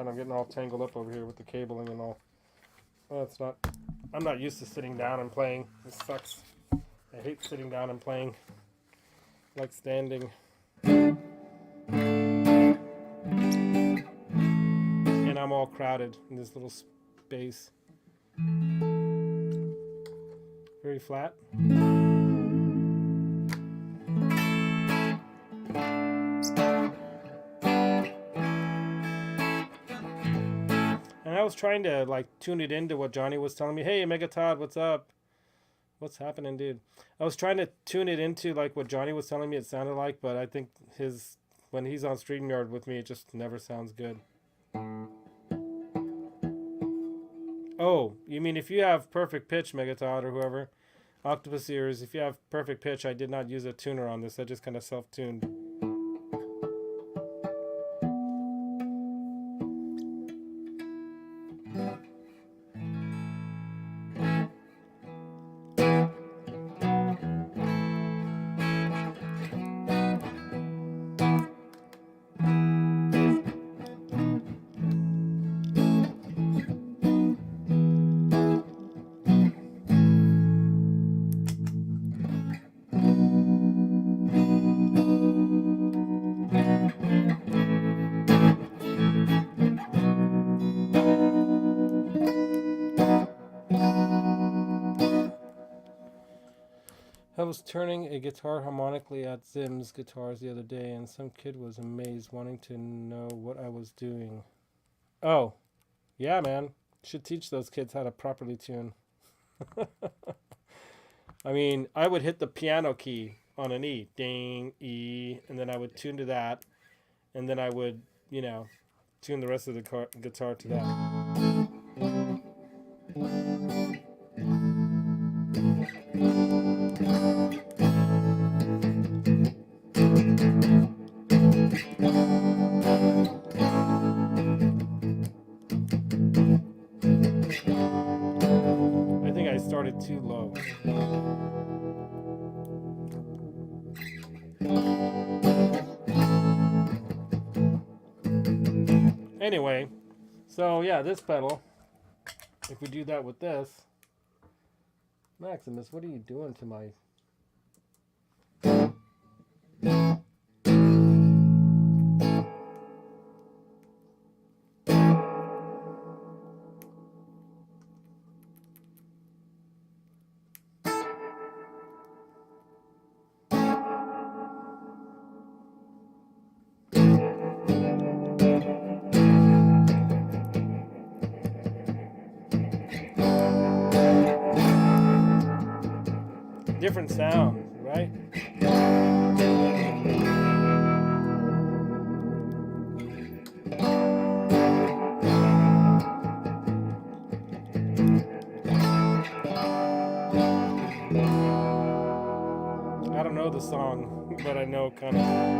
A: I'm getting all tangled up over here with the cabling and all. Well, it's not. I'm not used to sitting down and playing. This sucks. I hate sitting down and playing. I like standing. And I'm all crowded in this little space. Very flat. And I was trying to like tune it into what Johnny was telling me. Hey, Mega Todd, what's up? What's happening, dude? I was trying to tune it into like what Johnny was telling me it sounded like, but I think when he's on StreamYard with me, it just never sounds good. Oh, you mean if you have perfect pitch, Mega Todd, or whoever, Octopus Ears, if you have perfect pitch, I did not use a tuner on this. I just kind of self-tuned. I was turning a guitar harmonically at Zim's Guitars the other day, and some kid was amazed, wanting to know what I was doing. Oh, yeah, man. Should teach those kids how to properly tune. I mean, I would hit the piano key on an E. Ding, E. And then I would tune to that. And then I would, tune the rest of the guitar to that. I think I started too low. Anyway, so yeah, this pedal, if we do that with this, Maximus, what are you doing to my... Different sound, right? I don't know the song, but I know kind of...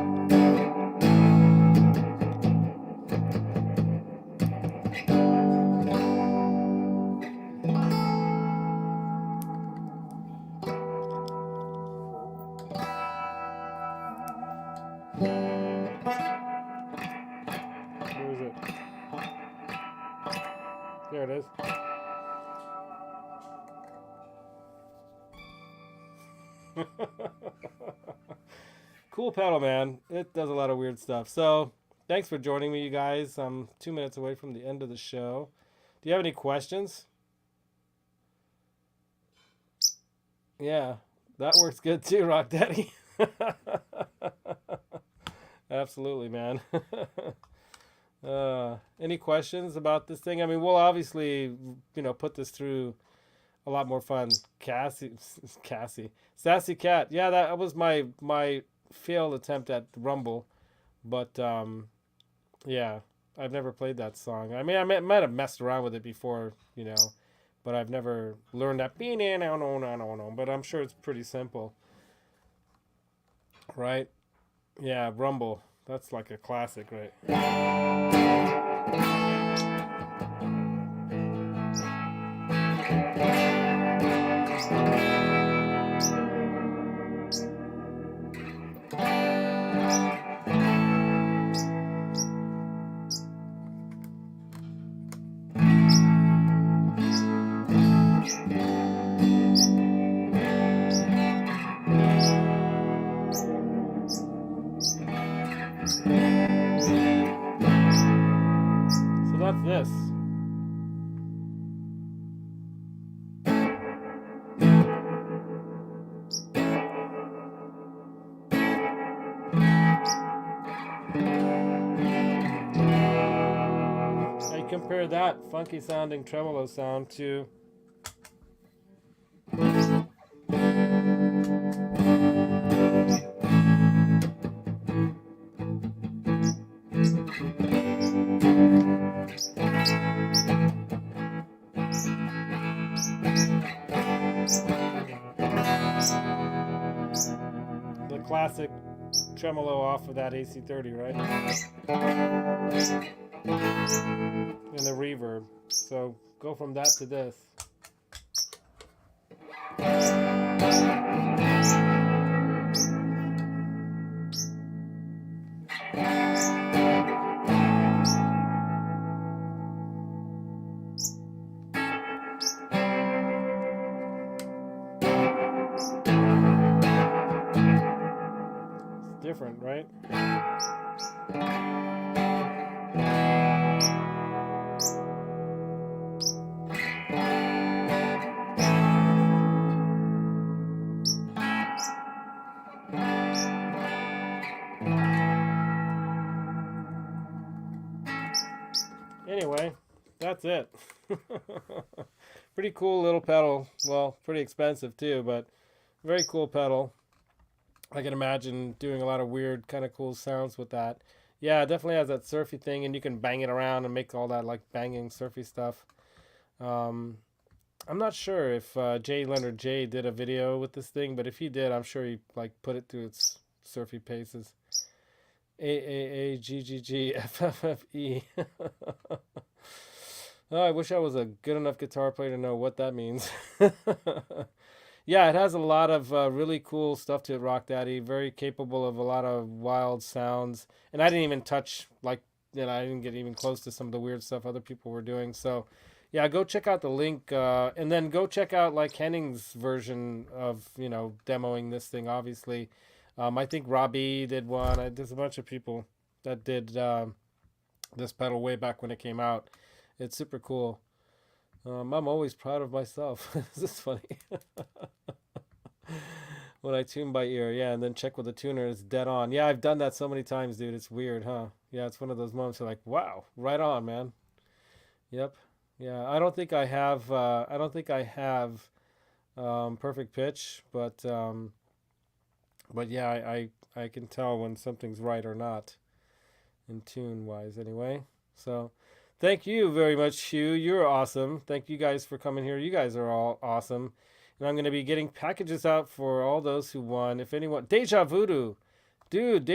A: Where is it? There it is. Cool pedal, man. It does a lot of weird stuff. So, thanks for joining me, you guys. I'm 2 minutes away from the end of the show. Do you have any questions? Yeah, that works good too, Rock Daddy. Absolutely, man. Any questions about this thing? I mean, we'll obviously, put this through a lot more fun. Cassie, Sassy Cat. Yeah, that was my failed attempt at Rumble, but yeah, I've never played that song. I mean, I might have messed around with it before, but I've never learned that. But I'm sure it's pretty simple, right? Yeah, Rumble. That's like a classic, right? So that's this. I compare that funky sounding tremolo sound to the classic tremolo off of that AC30, right? And the reverb. So go from that to this. It's different, right? Anyway, that's it. Pretty cool little pedal. Well, pretty expensive too, but very cool pedal. I can imagine doing a lot of weird, kind of cool sounds with that. Yeah, it definitely has that surfy thing, and you can bang it around and make all that like banging surfy stuff. I'm not sure if Jay Leonard J did a video with this thing, but if he did, I'm sure he like put it through its surfy paces. AAAGGGFFFE. Oh, I wish I was a good enough guitar player to know what that means. Yeah, it has a lot of really cool stuff to it, Rock Daddy. Very capable of a lot of wild sounds. And I didn't even touch like I didn't get even close to some of the weird stuff other people were doing. So, yeah, go check out the link, and then go check out like Henning's version of demoing this thing. Obviously, I think Robbie did one. There's a bunch of people that did this pedal way back when it came out. It's super cool. I'm always proud of myself. This is funny. When I tune by ear, yeah, and then check with the tuner, it's dead on. Yeah, I've done that so many times, dude. It's weird, huh? Yeah, it's one of those moments you're like, wow, right on, man. Yep. Yeah, I don't think I have. I don't think I have perfect pitch, but yeah, I can tell when something's right or not, in tune wise, anyway. So, thank you very much, Hugh. You're awesome. Thank you guys for coming here. You guys are all awesome. And I'm going to be getting packages out for all those who won. If anyone, Deja Voodoo, dude,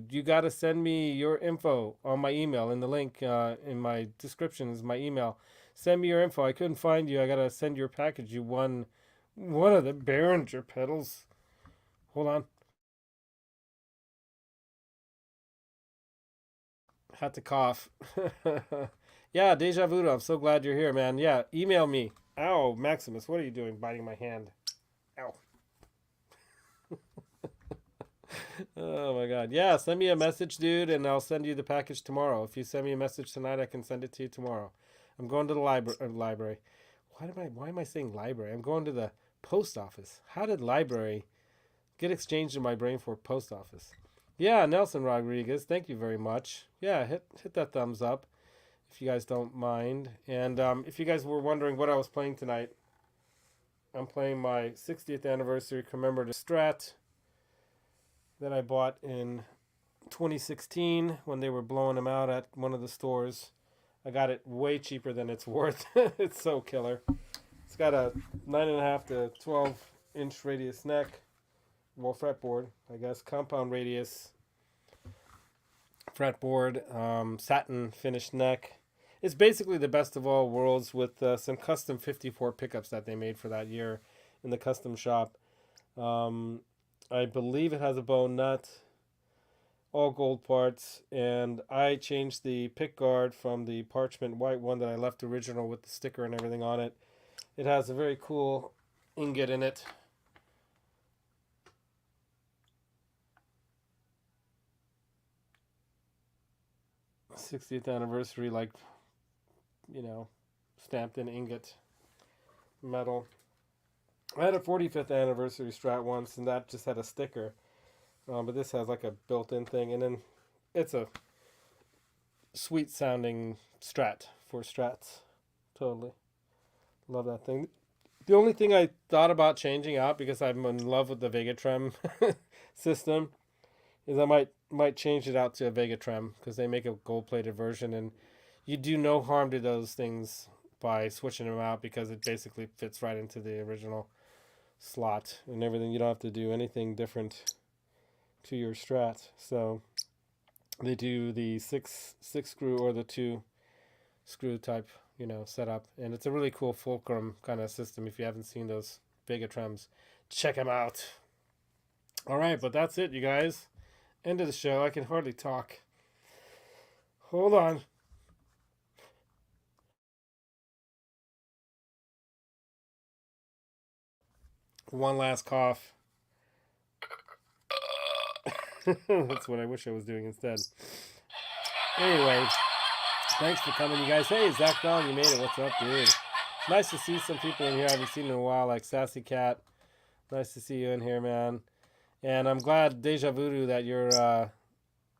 A: you got to send me your info on my email. In the link in my description is my email. Send me your info. I couldn't find you. I got to send your package. You won one of the Behringer pedals. Hold on. Had to cough. Yeah, Deja Voodoo. I'm so glad you're here, man. Yeah, email me. Ow, Maximus, what are you doing biting my hand? Ow. Oh my god. Yeah, send me a message, dude, and I'll send you the package tomorrow. If you send me a message tonight, I can send it to you tomorrow. I'm going to the library. Why am I saying library? I'm going to the post office. How did library get exchanged in my brain for post office? Yeah, Nelson Rodriguez, thank you very much. Yeah, hit that thumbs up if you guys don't mind. And if you guys were wondering what I was playing tonight, I'm playing my 60th anniversary commemorative Strat that I bought in 2016 when they were blowing them out at one of the stores. I got it way cheaper than it's worth. It's so killer. It's got a 9.5 to 12-inch radius neck. Well, fretboard, I guess. Compound radius. Fretboard. Satin finished neck. It's basically the best of all worlds with some custom 54 pickups that they made for that year in the custom shop. I believe it has a bone nut, all gold parts, and I changed the pick guard from the parchment white one that I left original with the sticker and everything on it. It has a very cool ingot in it. '60th anniversary, like, stamped in ingot metal. I had a 45th anniversary Strat once, and that just had a sticker. But this has like a built-in thing, and then it's a sweet sounding Strat for Strats. Totally. Love that thing. The only thing I thought about changing out, because I'm in love with the Vegatrem system, is I might change it out to a Vegatrem, because they make a gold-plated version, and you do no harm to those things by switching them out, because it basically fits right into the original slot and everything. You don't have to do anything different to your Strat. So they do the six screw or the 2 screw type, setup, and it's a really cool fulcrum kind of system. If you haven't seen those Vegatrems, check them out. All right, but that's it, you guys. End of the show. I can hardly talk. Hold on. One last cough. That's what I wish I was doing instead. Anyway, thanks for coming, you guys. Hey, Zach Bell, you made it. What's up, dude? It's nice to see some people in here I haven't seen in a while, like Sassy Cat. Nice to see you in here, man. And I'm glad, Deja Voodoo, that you're.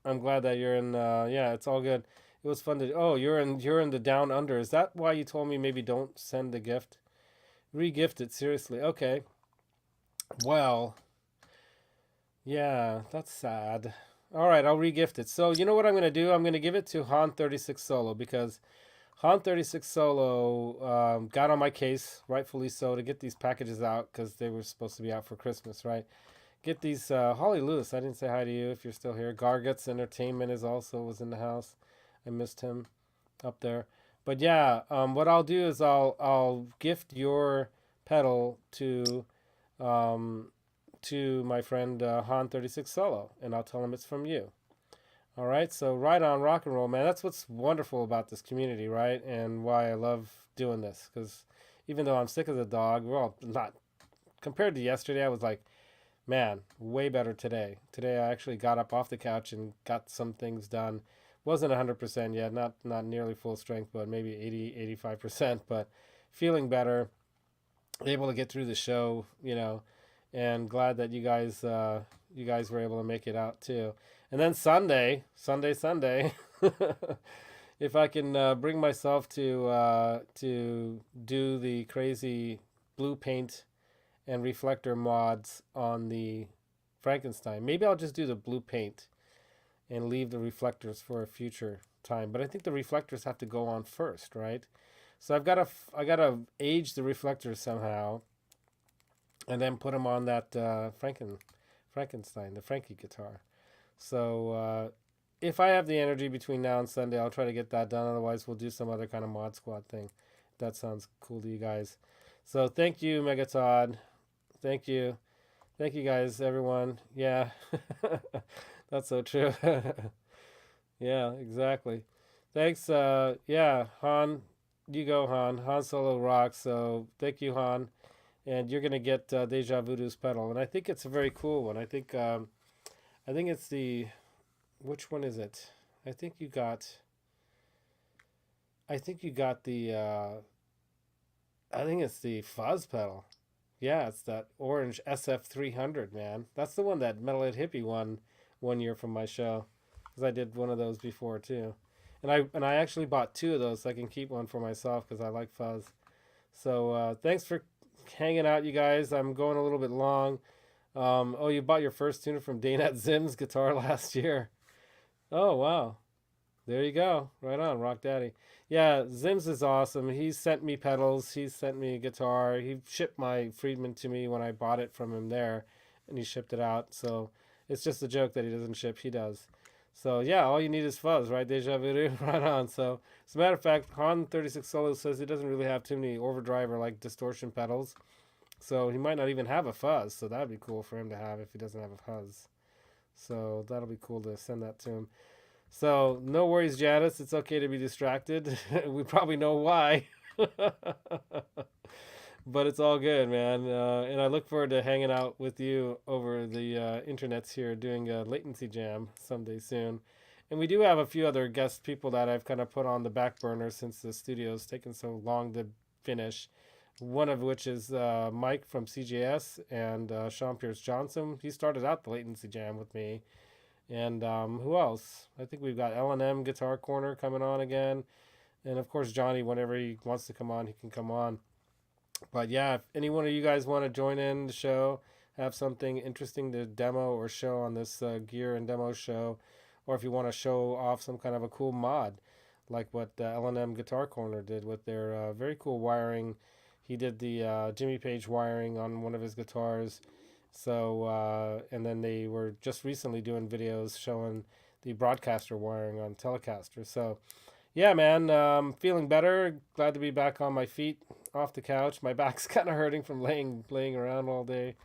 A: I'm glad that you're in. Yeah, it's all good. It was fun to. Oh, you're in the Down Under. Is that why you told me maybe don't send the gift? Re-gift it, seriously. Okay. Well. Yeah, that's sad. All right, I'll re-gift it. So you know what I'm gonna do? I'm gonna give it to Han 36 Solo, because Han 36 Solo got on my case, rightfully so, to get these packages out, because they were supposed to be out for Christmas, right? Get these. Holly Lewis, I didn't say hi to you if you're still here. Garguts Entertainment was in the house. I missed him up there. But yeah, what I'll do is I'll gift your pedal to my friend Han 36 Solo, and I'll tell him it's from you. All right, so right on rock and roll, man. That's what's wonderful about this community, right? And why I love doing this. Because even though I'm sick as a dog, well, not compared to yesterday, I was like, man, way better today. Today I actually got up off the couch and got some things done. Wasn't 100% yet, not nearly full strength, but maybe 80, 85%, but feeling better, able to get through the show, and glad that you guys were able to make it out too. And then Sunday, if I can bring myself to do the crazy blue paint and reflector mods on the Frankenstein. Maybe I'll just do the blue paint and leave the reflectors for a future time. But I think the reflectors have to go on first, right? So I gotta age the reflectors somehow, and then put them on that Frankenstein, the Frankie guitar. So if I have the energy between now and Sunday, I'll try to get that done. Otherwise, we'll do some other kind of mod squad thing. That sounds cool to you guys. So thank you, Megatod. Thank you. Thank you guys, everyone. Yeah, that's so true. Yeah, exactly. Thanks. Yeah, Han, you go, Han. Han Solo rocks. So thank you, Han. And you're gonna get Deja Voodoo's pedal, and I think it's a very cool one. I think it's the, which one is it? I think you got. I think you got the. I think it's the fuzz pedal. Yeah, it's that orange SF300, man. That's the one that Metalhead Hippie won one year from my show, because I did one of those before too, and I actually bought two of those so I can keep one for myself because I like fuzz. So thanks for hanging out, you guys. I'm going a little bit long. Oh, you bought your first tuner from Daynat Zim's guitar last year. Oh wow. There you go. Right on, Rock Daddy. Yeah, Zims is awesome. He's sent me pedals. He's sent me a guitar. He shipped my Friedman to me when I bought it from him there, and he shipped it out. So it's just a joke that he doesn't ship. He does. So yeah, all you need is fuzz, right? Deja Vu, right on. So as a matter of fact, Han 36 Solo says he doesn't really have too many overdrive or like distortion pedals. So he might not even have a fuzz. So that'd be cool for him to have if he doesn't have a fuzz. So that'll be cool to send that to him. So no worries, Janice. It's okay to be distracted. We probably know why, but it's all good, man. And I look forward to hanging out with you over the internets here, doing a latency jam someday soon. And we do have a few other guest people that I've kind of put on the back burner since the studio's taken so long to finish. One of which is Mike from CJS and Sean Pierce Johnson. He started out the latency jam with me. And who else? I think we've got L&M Guitar Corner coming on again. And of course, Johnny, whenever he wants to come on, he can come on. But yeah, if any one of you guys want to join in the show, have something interesting to demo or show on this gear and demo show, or if you want to show off some kind of a cool mod, like what L&M Guitar Corner did with their very cool wiring. He did the Jimmy Page wiring on one of his guitars. So, and then they were just recently doing videos showing the broadcaster wiring on Telecaster. So, yeah, man, feeling better. Glad to be back on my feet, off the couch. My back's kind of hurting from laying around all day,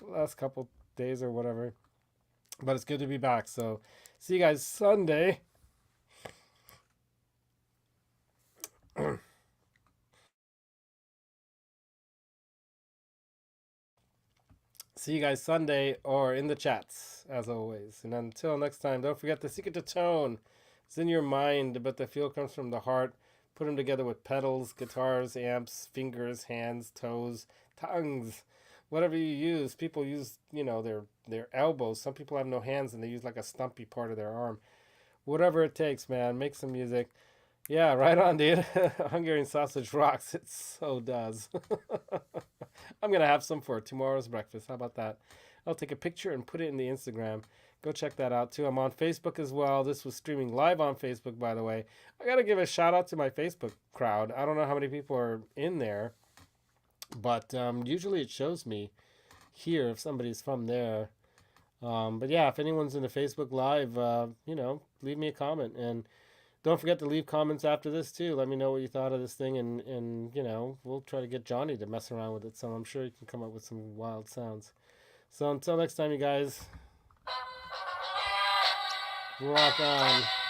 A: the last couple days or whatever. But it's good to be back. So, see you guys Sunday. See you guys Sunday or in the chats, as always. And until next time, don't forget the secret to tone. It's in your mind, but the feel comes from the heart. Put them together with pedals, guitars, amps, fingers, hands, toes, tongues, whatever you use. People use, their elbows. Some people have no hands and they use like a stumpy part of their arm. Whatever it takes, man. Make some music. Yeah, right on, dude. Hungarian sausage rocks. It so does. I'm going to have some for tomorrow's breakfast. How about that? I'll take a picture and put it in the Instagram. Go check that out too. I'm on Facebook as well. This was streaming live on Facebook, by the way. I got to give a shout out to my Facebook crowd. I don't know how many people are in there, but usually it shows me here if somebody's from there. But yeah, if anyone's in the Facebook Live, leave me a comment. And don't forget to leave comments after this too. Let me know what you thought of this thing, and we'll try to get Johnny to mess around with it. So I'm sure he can come up with some wild sounds. So until next time, you guys. Rock on.